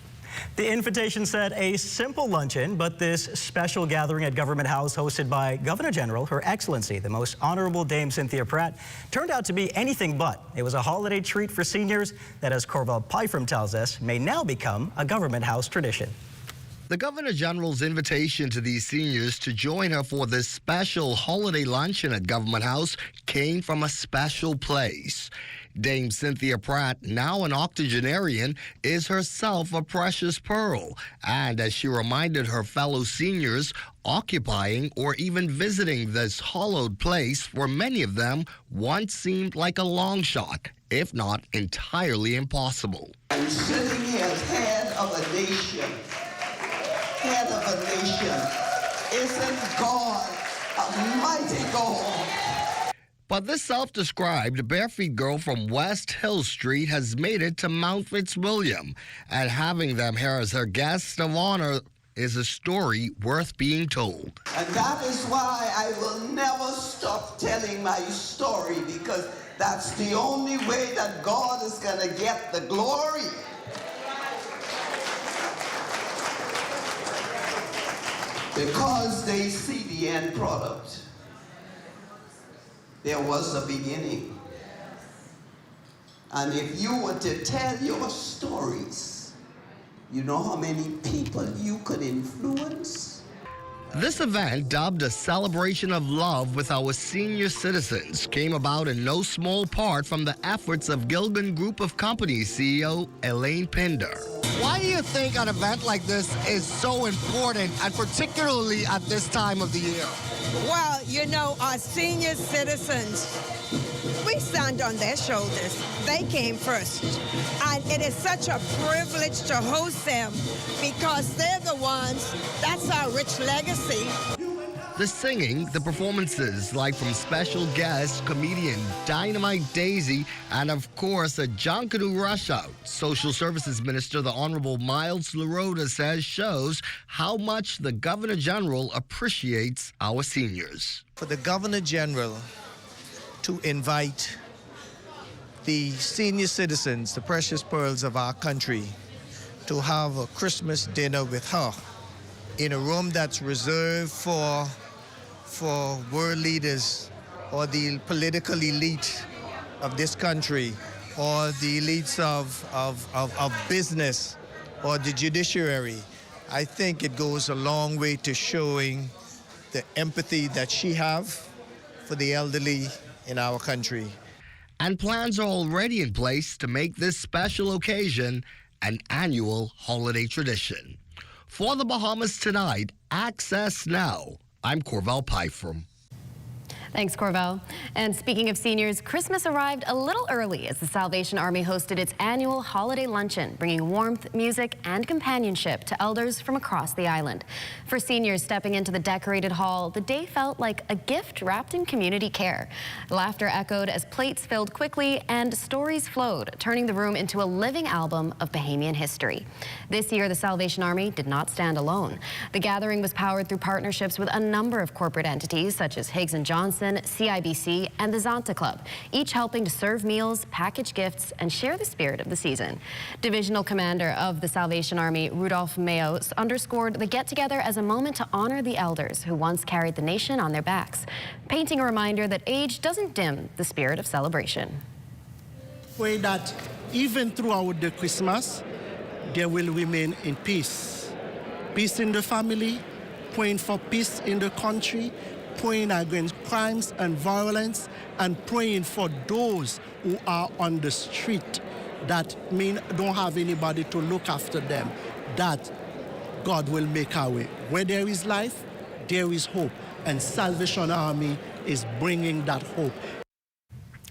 The invitation said a simple luncheon, but this special gathering at Government House hosted by Governor General, Her Excellency, the Most Honorable Dame Cynthia Pratt, turned out to be anything but. It was a holiday treat for seniors that, as Corval Pyfrom tells us, may now become a Government House tradition. The Governor General's invitation to these seniors to join her for this special holiday luncheon at Government House came from a special place. Dame Cynthia Pratt, now an octogenarian, is herself a precious pearl. And as she reminded her fellow seniors, occupying or even visiting this hallowed place for many of them once seemed like a long shot, if not entirely impossible. I'm sitting here as head of a nation. Head of a nation. Isn't God a mighty God? But this self-described barefeet girl from West Hill Street has made it to Mount Fitzwilliam, and having them here as her guest of honor is a story worth being told. And that is why I will never stop telling my story, because that's the only way that God is going to get the glory. Because they see the end product. There was a beginning. And if you were to tell your stories, you know how many people you could influence? This event, dubbed a celebration of love with our senior citizens, came about in no small part from the efforts of Gilgan Group of Companies CEO Elaine Pinder. Why do you think an event like this is so important, and particularly at this time of the year? Well, you know, our senior citizens, we stand on their shoulders. They came first. And it is such a privilege to host them because they're the ones, that's our rich legacy. The singing, the performances, like from special guest comedian Dynamite Daisy, and of course a Junkanoo rush out. Social Services Minister, the Honorable Miles LaRota, says shows how much the Governor General appreciates our seniors. For the Governor General to invite the senior citizens, the precious pearls of our country, to have a Christmas dinner with her in a room that's reserved for world leaders or the political elite of this country or the elites of business or the judiciary. I think it goes a long way to showing the empathy that she have for the elderly in our country. And plans are already in place to make this special occasion an annual holiday tradition. For the Bahamas Tonight, Access Now. I'm Corvell Pyfrom. Thanks, Corvell. And speaking of seniors, Christmas arrived a little early as the Salvation Army hosted its annual holiday luncheon, bringing warmth, music, and companionship to elders from across the island. For seniors stepping into the decorated hall, the day felt like a gift wrapped in community care. Laughter echoed as plates filled quickly and stories flowed, turning the room into a living album of Bahamian history. This year, the Salvation Army did not stand alone. The gathering was powered through partnerships with a number of corporate entities such as Higgs & Johnson, CIBC, and the Zonta Club, each helping to serve meals, package gifts, and share the spirit of the season. Divisional Commander of the Salvation Army, Rudolph Mayo, underscored the get-together as a moment to honor the elders who once carried the nation on their backs, painting a reminder that age doesn't dim the spirit of celebration. Way that even throughout the Christmas, there will remain in peace. Peace in the family, praying for peace in the country, praying against crimes and violence, and praying for those who are on the street that don't have anybody to look after them, that God will make our way. Where there is life, there is hope, and Salvation Army is bringing that hope.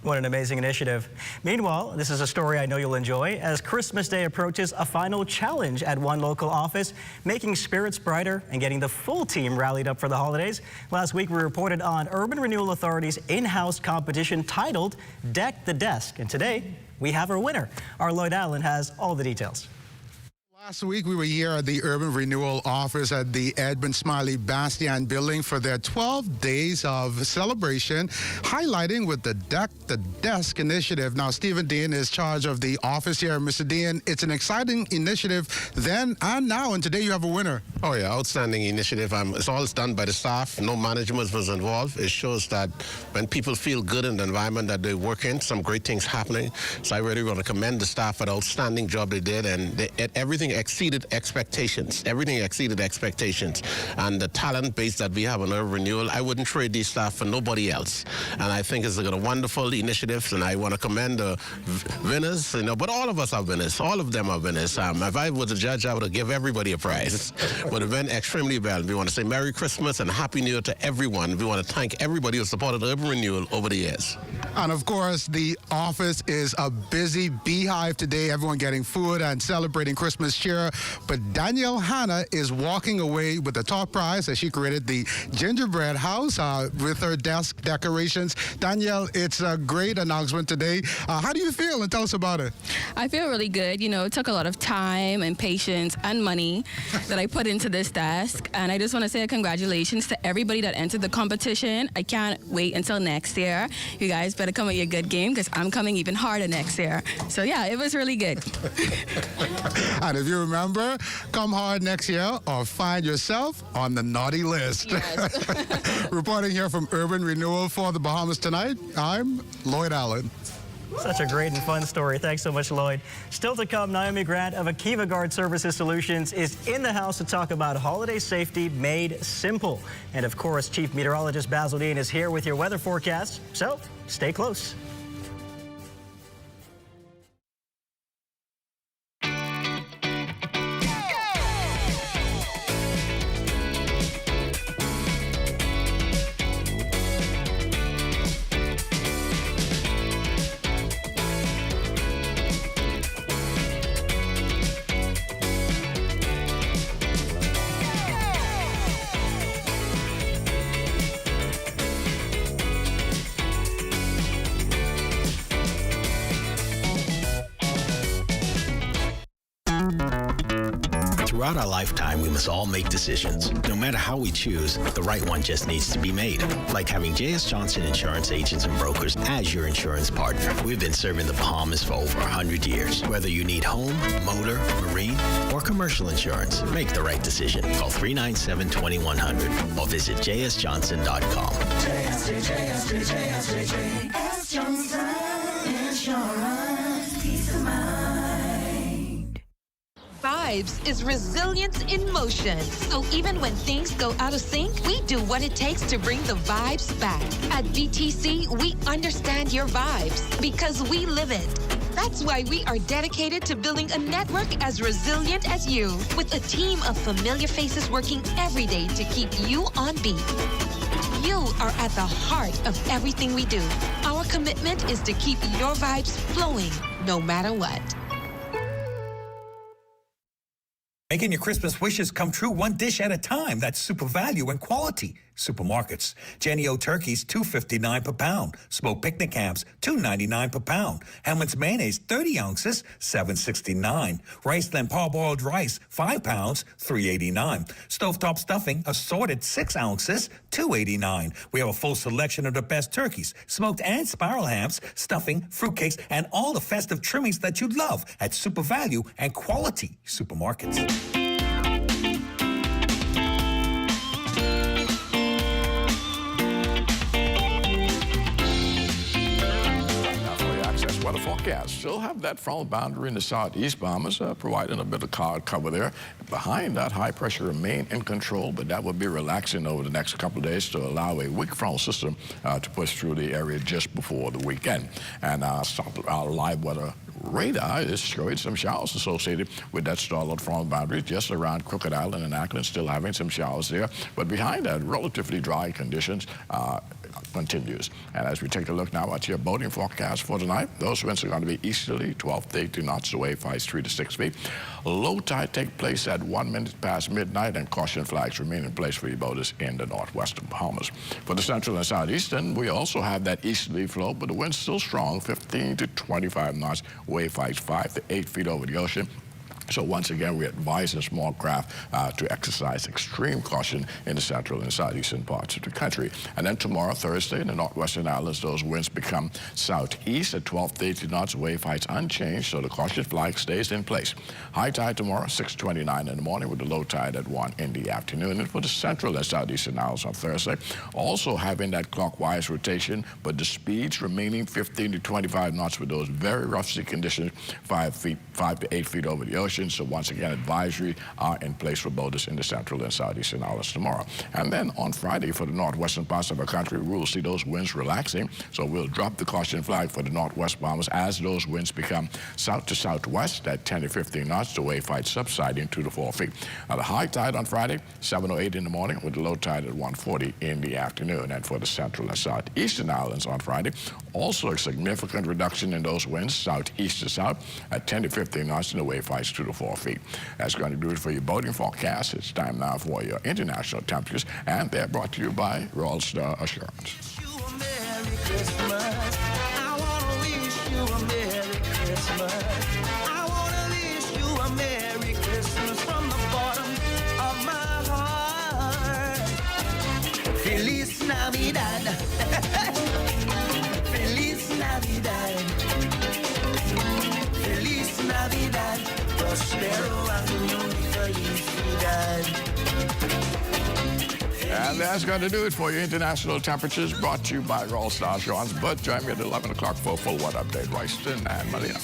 What an amazing initiative. Meanwhile, this is a story I know you'll enjoy. As Christmas Day approaches, a final challenge at one local office, making spirits brighter and getting the full team rallied up for the holidays. Last week, we reported on Urban Renewal Authority's in-house competition titled Deck the Desk. And today, we have our winner. Our Lloyd Allen has all the details. Last week, we were here at the Urban Renewal Office at the Edmund Smiley Bastian building for their 12 days of celebration, highlighting with the Deck the Desk initiative. Now, Stephen Dean is in charge of the office here. Mr. Dean, it's an exciting initiative then and now, and today you have a winner. Oh, yeah, outstanding initiative. It's all done by the staff. No management was involved. It shows that when people feel good in the environment that they work in, some great things happening. So I really want to commend the staff for the outstanding job they did, and everything exceeded expectations. Everything exceeded expectations. And the talent base that we have on Urban Renewal, I wouldn't trade these staff for nobody else. And I think it's a wonderful initiative, and I want to commend the winners, but all of us are winners. All of them are winners. If I was a judge, I would give everybody a prize. But it went extremely well. We want to say Merry Christmas and Happy New Year to everyone. We want to thank everybody who supported Urban Renewal over the years. And of course, the office is a busy beehive today. Everyone getting food and celebrating Christmas cheer. But Danielle Hanna is walking away with the top prize as she created the gingerbread house with her desk decorations. Danielle, it's a great announcement today. How do you feel? And tell us about it. I feel really good. It took a lot of time and patience and money that I put into this desk. And I just want to say congratulations to everybody that entered the competition. I can't wait until next year. You guys better come with your good game because I'm coming even harder next year. So yeah, it was really good. And if you remember, come hard next year or find yourself on the naughty list. Yes. Reporting here from Urban Renewal for the Bahamas Tonight, I'm Lloyd Allen. Such a great and fun story. Thanks so much, Lloyd. Still to come, Naomi Grant of Akiva Guard Services Solutions is in the house to talk about holiday safety made simple. And of course, Chief Meteorologist Basil Dean is here with your weather forecast. So stay close. Throughout our lifetime, we must all make decisions. No matter how we choose, the right one just needs to be made. Like having J.S. Johnson Insurance Agents and Brokers as your insurance partner. We've been serving the Bahamas for over 100 years. Whether you need home, motor, marine, or commercial insurance, make the right decision. Call 397-2100 or visit jsjohnson.com. JS Johnson Insurance. Peace of mind. Vibes is resilience in motion. So even when things go out of sync, we do what it takes to bring the vibes back. At BTC, we understand your vibes because we live it. That's why we are dedicated to building a network as resilient as you, with a team of familiar faces working every day to keep you on beat. You are at the heart of everything we do. Our commitment is to keep your vibes flowing, no matter what. Making your Christmas wishes come true one dish at a time. That's super value and quality. Supermarkets. Jenny-O turkeys, $2.59 per pound. Smoked picnic hams, $2.99 per pound. Hellmann's mayonnaise, 30 ounces, $7.69. Riceland parboiled rice, 5 pounds, $3.89. Stovetop stuffing, assorted 6 ounces, $2.89. We have a full selection of the best turkeys, smoked and spiral hams, stuffing, fruitcakes, and all the festive trimmings that you love at super value and quality supermarkets. Weather forecast. Still have that front boundary in the southeast Bahamas, providing a bit of cloud cover there. Behind that, high pressure remain in control, but that will be relaxing over the next couple of days to allow a weak frontal system to push through the area just before the weekend. And our live weather radar is showing some showers associated with that startled frontal boundary just around Crooked Island and Ackland, still having some showers there. But behind that, relatively dry conditions continues. And as we take a look now at your boating forecast for tonight, those winds are going to be easterly, 12 to 18 knots, the wave heights 3 to 6 feet. Low tide take place at 1 minute past midnight, and caution flags remain in place for your boaters in the northwestern Bahamas. For the central and southeastern, we also have that easterly flow, but the wind's still strong, 15 to 25 knots, wave heights 5 to 8 feet over the ocean. So once again, we advise the small craft to exercise extreme caution in the central and southeastern parts of the country. And then tomorrow, Thursday, in the northwestern islands, those winds become southeast at 12 to 18 knots, wave heights unchanged, so the caution flag stays in place. High tide tomorrow, 6:29 in the morning, with the low tide at 1 in the afternoon. And for the central and southeastern islands on Thursday, also having that clockwise rotation, but the speeds remaining 15 to 25 knots with those very rough sea conditions, 5 to 8 feet over the ocean. So once again, advisory are in place for boaters in the central and southeastern islands tomorrow. And then on Friday, for the northwestern parts of our country, we'll see those winds relaxing. So we'll drop the caution flag for the northwest Bahamas as those winds become south to southwest at 10 to 15 knots, the wave height subsiding 2 to 4 feet. Now the high tide on Friday, 7:08 in the morning, with the low tide at 1:40 in the afternoon. And for the central and southeastern islands on Friday, also a significant reduction in those winds, southeast to south at 10 to 15 knots, and the wave heights 2 to 4 feet. That's going to do it for your boating forecast. It's time now for your international temperatures, and they're brought to you by Royal Star Assurance. Feliz Navidad. Feliz Navidad. Feliz Navidad. Prospero año y felicidad. And that's going to do it for your international temperatures, brought to you by Royal Star Assurance. But join me at 11 o'clock for a full weather update. Royston and Melina.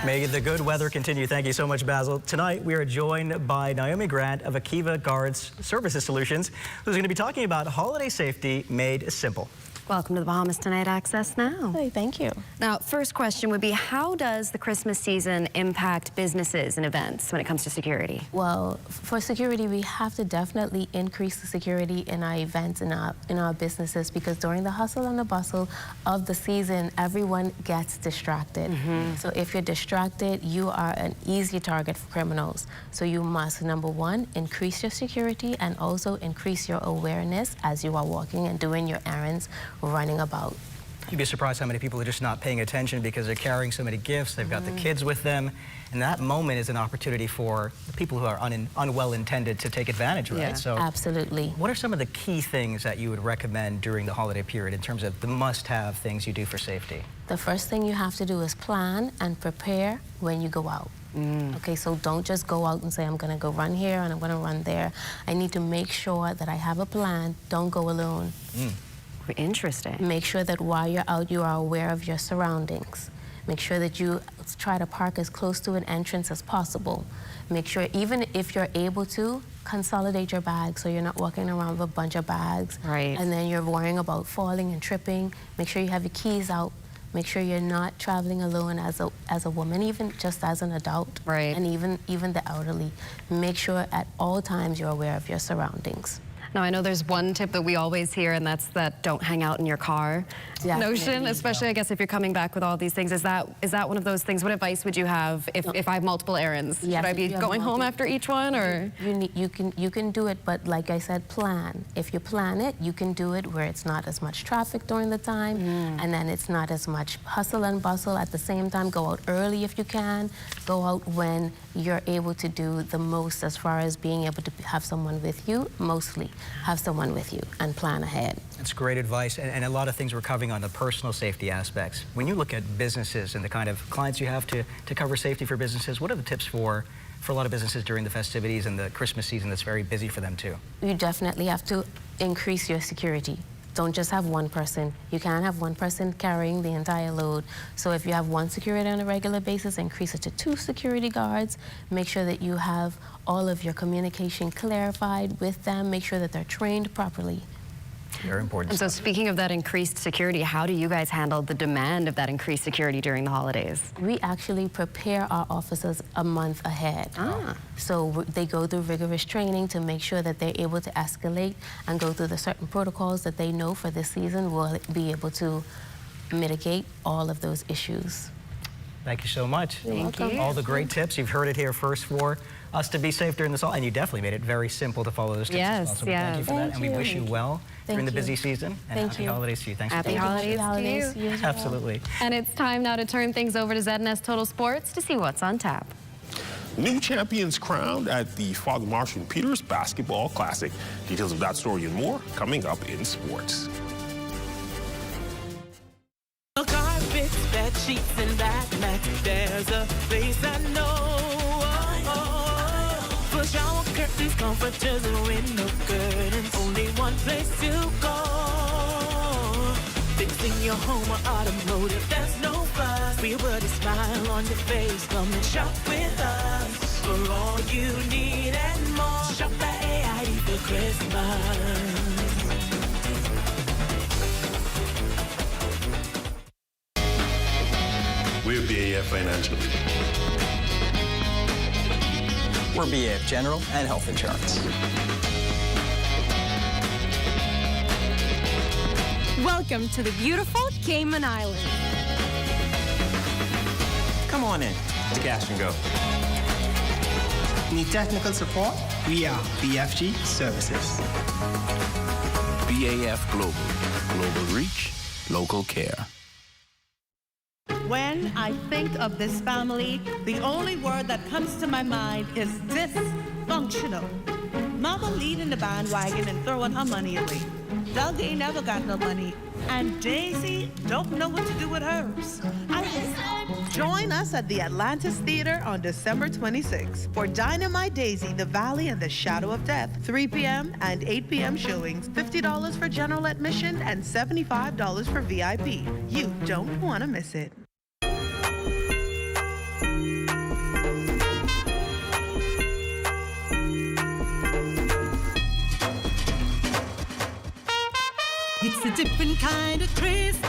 May the good weather continue. Thank you so much, Basil. Tonight, we are joined by Naomi Grant of Akiva Guards Services Solutions, who's going to be talking about holiday safety made simple. Welcome to the Bahamas Tonight Access Now. Hey, thank you. Now, first question would be, how does the Christmas season impact businesses and events when it comes to security? Well, for security, we have to definitely increase the security in our events, in our businesses, because during the hustle and the bustle of the season, everyone gets distracted. So if you're distracted, you are an easy target for criminals. So you must, number one, increase your security and also increase your awareness as you are walking and doing your errands, running about. You'd be surprised how many people are just not paying attention because they're carrying so many gifts. They've got the kids with them. And that moment is an opportunity for the people who are unwell-intended to take advantage, right? Yeah, so absolutely. What are some of the key things that you would recommend during the holiday period in terms of the must-have things you do for safety? The first thing you have to do is plan and prepare when you go out. Okay, so don't just go out and say, I'm going to go run here and I'm going to run there. I need to make sure that I have a plan. Don't go alone. Interesting. Make sure that while you're out, you are aware of your surroundings. Make sure that you try to park as close to an entrance as possible. Make sure, even if you're able to, consolidate your bags so you're not walking around with a bunch of bags. Right. And then you're worrying about falling and tripping. Make sure you have your keys out. Make sure you're not traveling alone as a woman, even just as an adult. Right. And even the elderly. Make sure at all times you're aware of your surroundings. Now, I know there's one tip that we always hear, and that's that don't hang out in your car notion, especially, I guess, if you're coming back with all these things. Is that one of those things? What advice would you have if I have multiple errands? Yes, Should I be going home after each one, or? You can do it, but like I said, plan. If you plan it, you can do it where it's not as much traffic during the time, and then it's not as much hustle and bustle at the same time. Go out early if you can. Go out when you're able to do the most as far as being able to have someone with you, mostly. Have someone with you and plan ahead. That's great advice, and a lot of things we're covering on the personal safety aspects. When you look at businesses and the kind of clients you have to cover safety for businesses, what are the tips for a lot of businesses during the festivities and the Christmas season that's very busy for them too? You definitely have to increase your security. Don't just have one person. You can't have one person carrying the entire load. So if you have one security on a regular basis, increase it to 2 security guards. Make sure that you have all of your communication clarified with them. Make sure that they're trained properly. Very important. And so speaking of that increased security, how do you guys handle the demand of that increased security during the holidays? We actually prepare our officers a month ahead. So they go through rigorous training to make sure that they're able to escalate and go through the certain protocols that they know for this season will be able to mitigate all of those issues. Thank you so much. You're welcome. All the great tips. You've heard it here first for us to be safe during this all, and you definitely made it very simple to follow those tips as well. So thank you for that, and we wish you well during the busy season. And happy holidays to you. Thanks for Happy holidays to you. Absolutely. And it's time now to turn things over to ZNS Total Sports to see what's on tap. New champions crowned at the Father Marshall Peters Basketball Classic. Details of that story and more coming up in sports. Carpets, bed sheets, and back mat. There's a place I know. For shower curtains, comforters, and window curtains. Only one place to go. Fixing your home or automotive, there's no fuss. We put a smile on your face. Come and shop with us. For all you need and more. Shop at AID for Christmas. We're BAF Financial. We're BAF General and Health Insurance. Welcome to the beautiful Cayman Islands. Come on in to Cash and Go. Need technical support? We are BFG Services. BAF Global. Global reach, local care. When I think of this family, the only word that comes to my mind is dysfunctional. Mama leading the bandwagon and throwing her money away. Doug ain't never got no money. And Daisy don't know what to do with hers. Join us at the Atlantis Theater on December 26th for Dynamite Daisy, The Valley and the Shadow of Death. 3 p.m. and 8 p.m. showings. $50 for general admission and $75 for VIP. You don't want to miss it. It's a different kind of Christmas,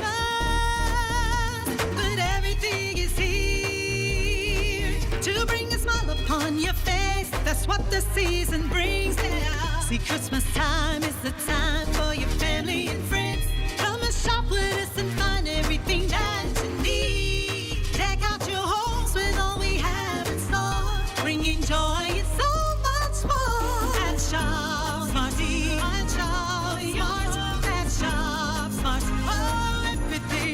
but everything is here to bring a smile upon your face. That's what the season brings now. See, Christmas time is the time for your family and friends. Come and shop with us and find everything that you need. Deck out your homes with all we have in store, bringing joy and so much more. And shop, Smarty, and shop, Smart. Shop Smart. Oh, everything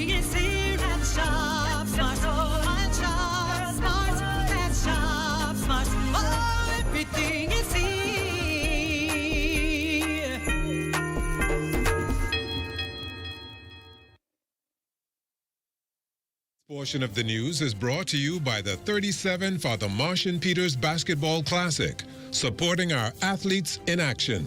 Portion of the news is brought to you by the 37 Father Martian Peters Basketball Classic, supporting our athletes in action.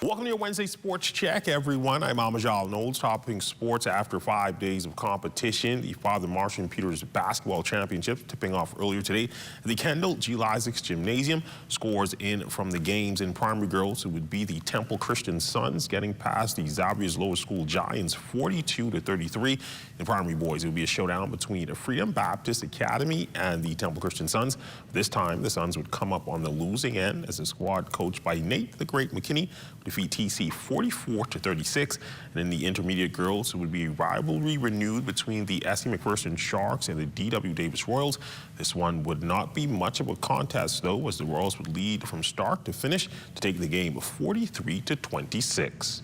Welcome to your Wednesday Sports Check, everyone. I'm Amajal Knowles, topping sports after 5 days of competition. The Father Martian Peters Basketball Championship tipping off earlier today at the Kendall G. Lysick Gymnasium. Scores in from the games in primary girls, it would be the Temple Christian Sons getting past the Xavier's Lower School Giants 42-33. In primary boys, it would be a showdown between Freedom Baptist Academy and the Temple Christian Sons. This time, the Sons would come up on the losing end as the squad coached by Nate the Great McKinney defeat TC 44-36. And in the intermediate girls, it would be a rivalry renewed between the S.C. McPherson Sharks and the D.W. Davis Royals. This one would not be much of a contest, though, as the Royals would lead from start to finish to take the game 43-26.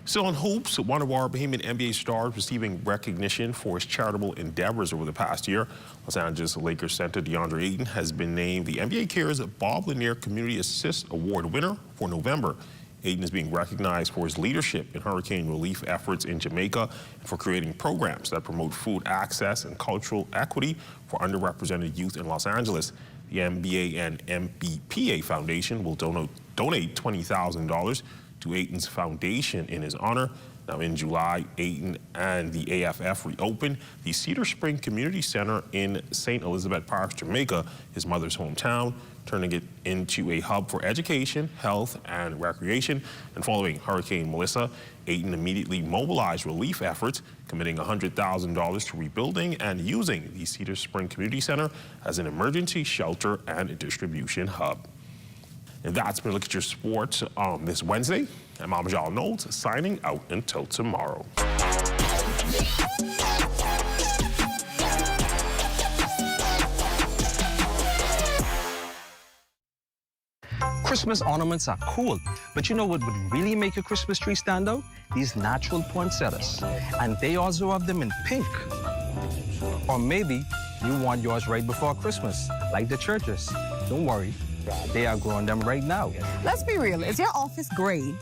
Still on hoops, one of our Bahamian NBA stars receiving recognition for his charitable endeavors over the past year. Los Angeles Lakers center DeAndre Ayton has been named the NBA Cares Bob Lanier Community Assist Award winner for November. Ayton is being recognized for his leadership in hurricane relief efforts in Jamaica and for creating programs that promote food access and cultural equity for underrepresented youth in Los Angeles. The NBA and MBPA Foundation will donate $20,000 to Ayton's foundation in his honor. Now in July, Ayton and the AFF reopened the Cedar Spring Community Center in St. Elizabeth Park, Jamaica, his mother's hometown, turning it into a hub for education, health, and recreation. And following Hurricane Melissa, Ayton immediately mobilized relief efforts, committing $100,000 to rebuilding and using the Cedar Spring Community Center as an emergency shelter and distribution hub. And that's been a look at your sports on this Wednesday. I'm Amajal Knowles, signing out until tomorrow. Christmas ornaments are cool, but you know what would really make your Christmas tree stand out? These natural poinsettias. And they also have them in pink. Or maybe you want yours right before Christmas, like the churches. Don't worry. They are growing them right now. Let's be real, is your office gray?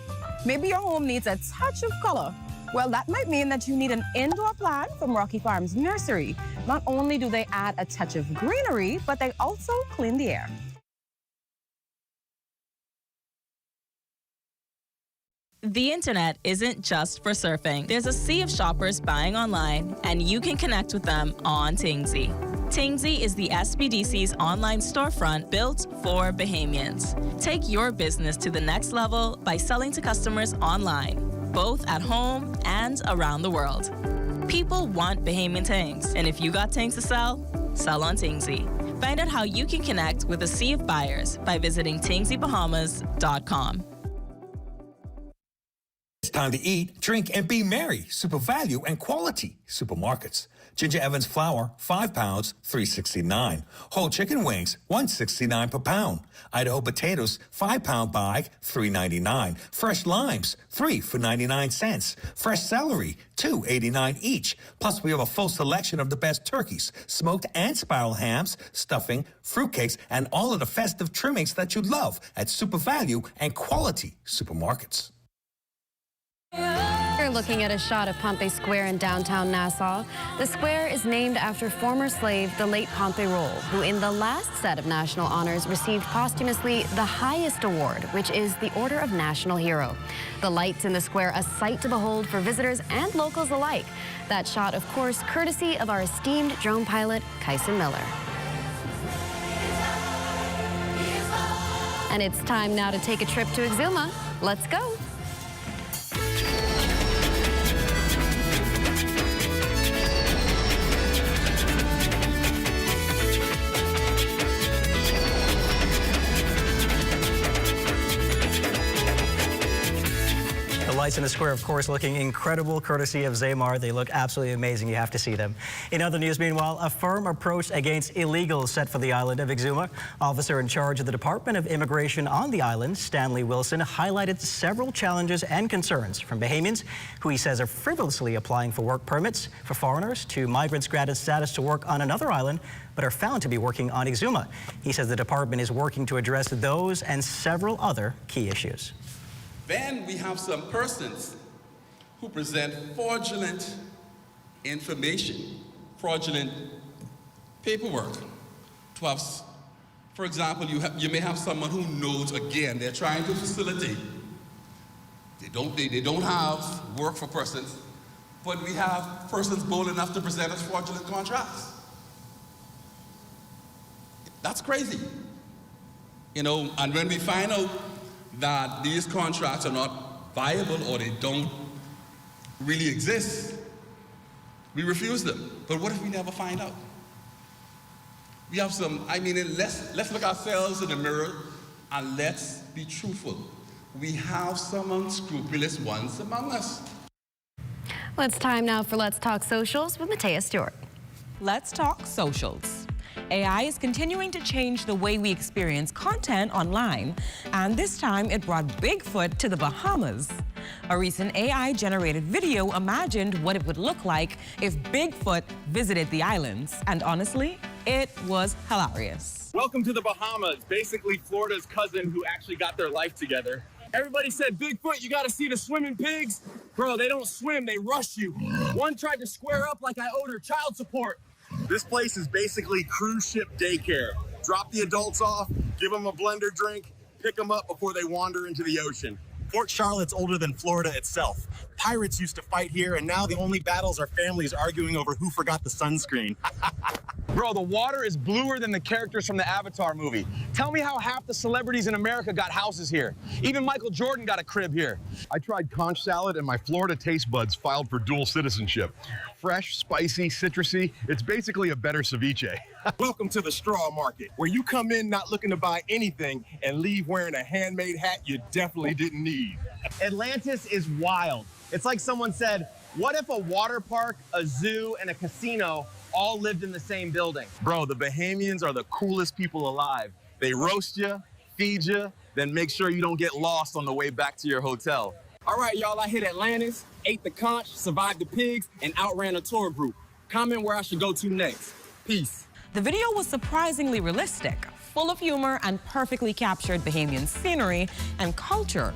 Maybe your home needs a touch of color. Well, that might mean that you need an indoor plant from Rocky Farms Nursery. Not only do they add a touch of greenery, but they also clean the air. The internet isn't just for surfing. There's a sea of shoppers buying online, and you can connect with them on Tingsy. Tingsy is the SBDC's online storefront built for Bahamians. Take your business to the next level by selling to customers online, both at home and around the world. People want Bahamian things, and if you got things to sell, sell on Tingsy. Find out how you can connect with a sea of buyers by visiting TingsyBahamas.com. It's time to eat, drink, and be merry. Super value and quality supermarkets. Ginger Evans flour, 5 pounds, $3.69. Whole chicken wings, $1.69 per pound. Idaho potatoes, 5-pound bag, $3.99. Fresh limes, 3 for 99 cents. Fresh celery, $2.89 each. Plus, we have a full selection of the best turkeys, smoked and spiral hams, stuffing, fruitcakes, and all of the festive trimmings that you love at Super Value and Quality Supermarkets. We're looking at a shot of Pompey Square in downtown Nassau. The square is named after former slave, the late Pompey Roll, who in the last set of national honors received posthumously the highest award, which is the Order of National Hero. The lights in the square a sight to behold for visitors and locals alike. That shot, of course, courtesy of our esteemed drone pilot, Kyson Miller. And it's time now to take a trip to Exuma. Let's go. lights in the square, of course, looking incredible, courtesy of Zaymar. They look absolutely amazing. You have to see them. In other news, meanwhile, a firm approach against illegals set for the island of Exuma. Officer in charge of the Department of Immigration on the island, Stanley Wilson, highlighted several challenges and concerns from Bahamians who he says are frivolously applying for work permits for foreigners to migrants granted status to work on another island but are found to be working on Exuma. He says the department is working to address those and several other key issues. Then we have some persons who present fraudulent information, fraudulent paperwork. To have, for example, you may have someone who knows, again, they're trying to facilitate. They don't have work for persons, but we have persons bold enough to present us fraudulent contracts. That's crazy. You know, and when we find out that these contracts are not viable or they don't really exist, we refuse them. But what if we never find out? We have some, let's look ourselves in the mirror and let's be truthful. We have some unscrupulous ones among us. Well, it's time now for Let's Talk Socials with Matea Stewart. Let's Talk Socials. AI is continuing to change the way we experience content online, and this time it brought Bigfoot to the Bahamas. A recent AI-generated video imagined what it would look like if Bigfoot visited the islands, and honestly, it was hilarious. Welcome to the Bahamas, basically Florida's cousin who actually got their life together. Everybody said, Bigfoot, you gotta see the swimming pigs. Bro, they don't swim, they rush you. One tried to square up like I owed her child support. This place is basically cruise ship daycare. Drop the adults off, give them a blender drink, pick them up before they wander into the ocean. Port Charlotte's older than Florida itself. Pirates used to fight here, and now the only battles are families arguing over who forgot the sunscreen. Bro, the water is bluer than the characters from the Avatar movie. Tell me how half the celebrities in America got houses here. Even Michael Jordan got a crib here. I tried conch salad and my Florida taste buds filed for dual citizenship. Fresh, spicy, citrusy. It's basically a better ceviche. Welcome to the straw market, where you come in not looking to buy anything and leave wearing a handmade hat you definitely didn't need. Atlantis is wild. It's like someone said, what if a water park, a zoo, and a casino all lived in the same building? Bro, the Bahamians are the coolest people alive. They roast you, feed you, then make sure you don't get lost on the way back to your hotel. All right, y'all, I hit Atlantis, ate the conch, survived the pigs, and outran a tour group. Comment where I should go to next. Peace. The video was surprisingly realistic, full of humor, and perfectly captured Bahamian scenery and culture.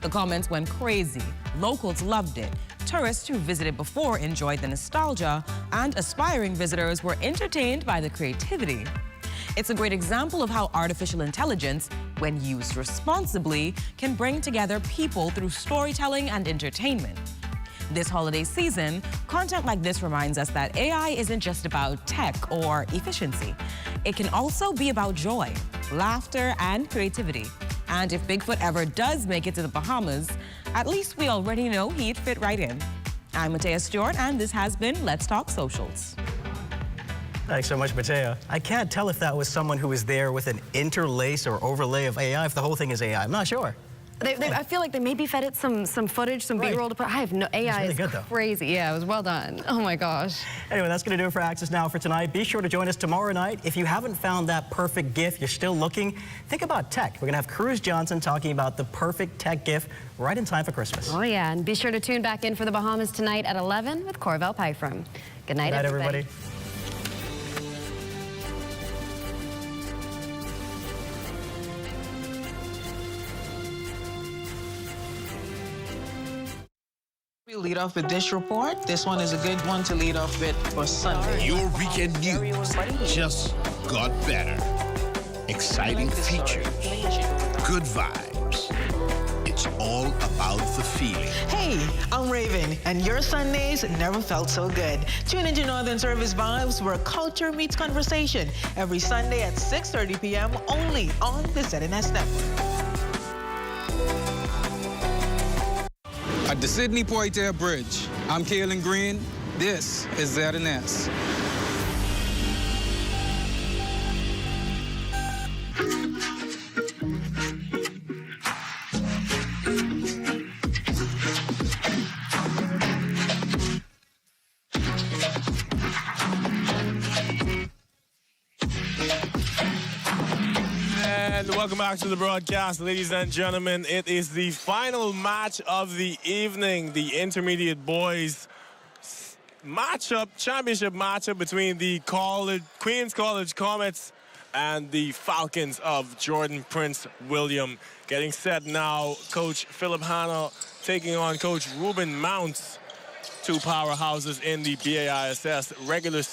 The comments went crazy. Locals loved it. Tourists who visited before enjoyed the nostalgia, and aspiring visitors were entertained by the creativity. It's a great example of how artificial intelligence, when used responsibly, can bring together people through storytelling and entertainment. This holiday season, content like this reminds us that AI isn't just about tech or efficiency. It can also be about joy, laughter, and creativity. And if Bigfoot ever does make it to the Bahamas, at least we already know he'd fit right in. I'm Matea Stewart, and this has been Let's Talk Socials. Thanks so much, Matea. I can't tell if that was someone who was there with an interlace or overlay of AI, if the whole thing is AI. I'm not sure. I feel like they maybe fed it some footage, some B-roll to put. I have no AI. It's really is good, though. Crazy. Yeah, it was well done. Oh my gosh. Anyway, that's going to do it for Access Now for tonight. Be sure to join us tomorrow night. If you haven't found that perfect gift, you're still looking, think about tech. We're going to have Cruz Johnson talking about the perfect tech gift right in time for Christmas. Oh yeah, and be sure to tune back in for the Bahamas tonight at 11 with Corvell Pyfrom. Good night, everybody. We lead off with this report. This one is a good one to lead off with for Sunday. Your weekend news just got better. Exciting features, good vibes. It's all about the feeling. Hey, I'm Raven, and your Sundays never felt so good. Tune into Northern Service Vibes, where culture meets conversation, every Sunday at 6:30 p.m. only on the ZNS Network. At the Sydney Poitier Bridge, I'm Kaylin Green. This is ZNS. And welcome back to the broadcast, ladies and gentlemen. It is the final match of the evening, the intermediate boys championship matchup between the Queens College Comets and the Falcons of Jordan Prince William. Getting set now, Coach Philip Hanna taking on Coach Ruben Mounts, two powerhouses in the BAISS regular season.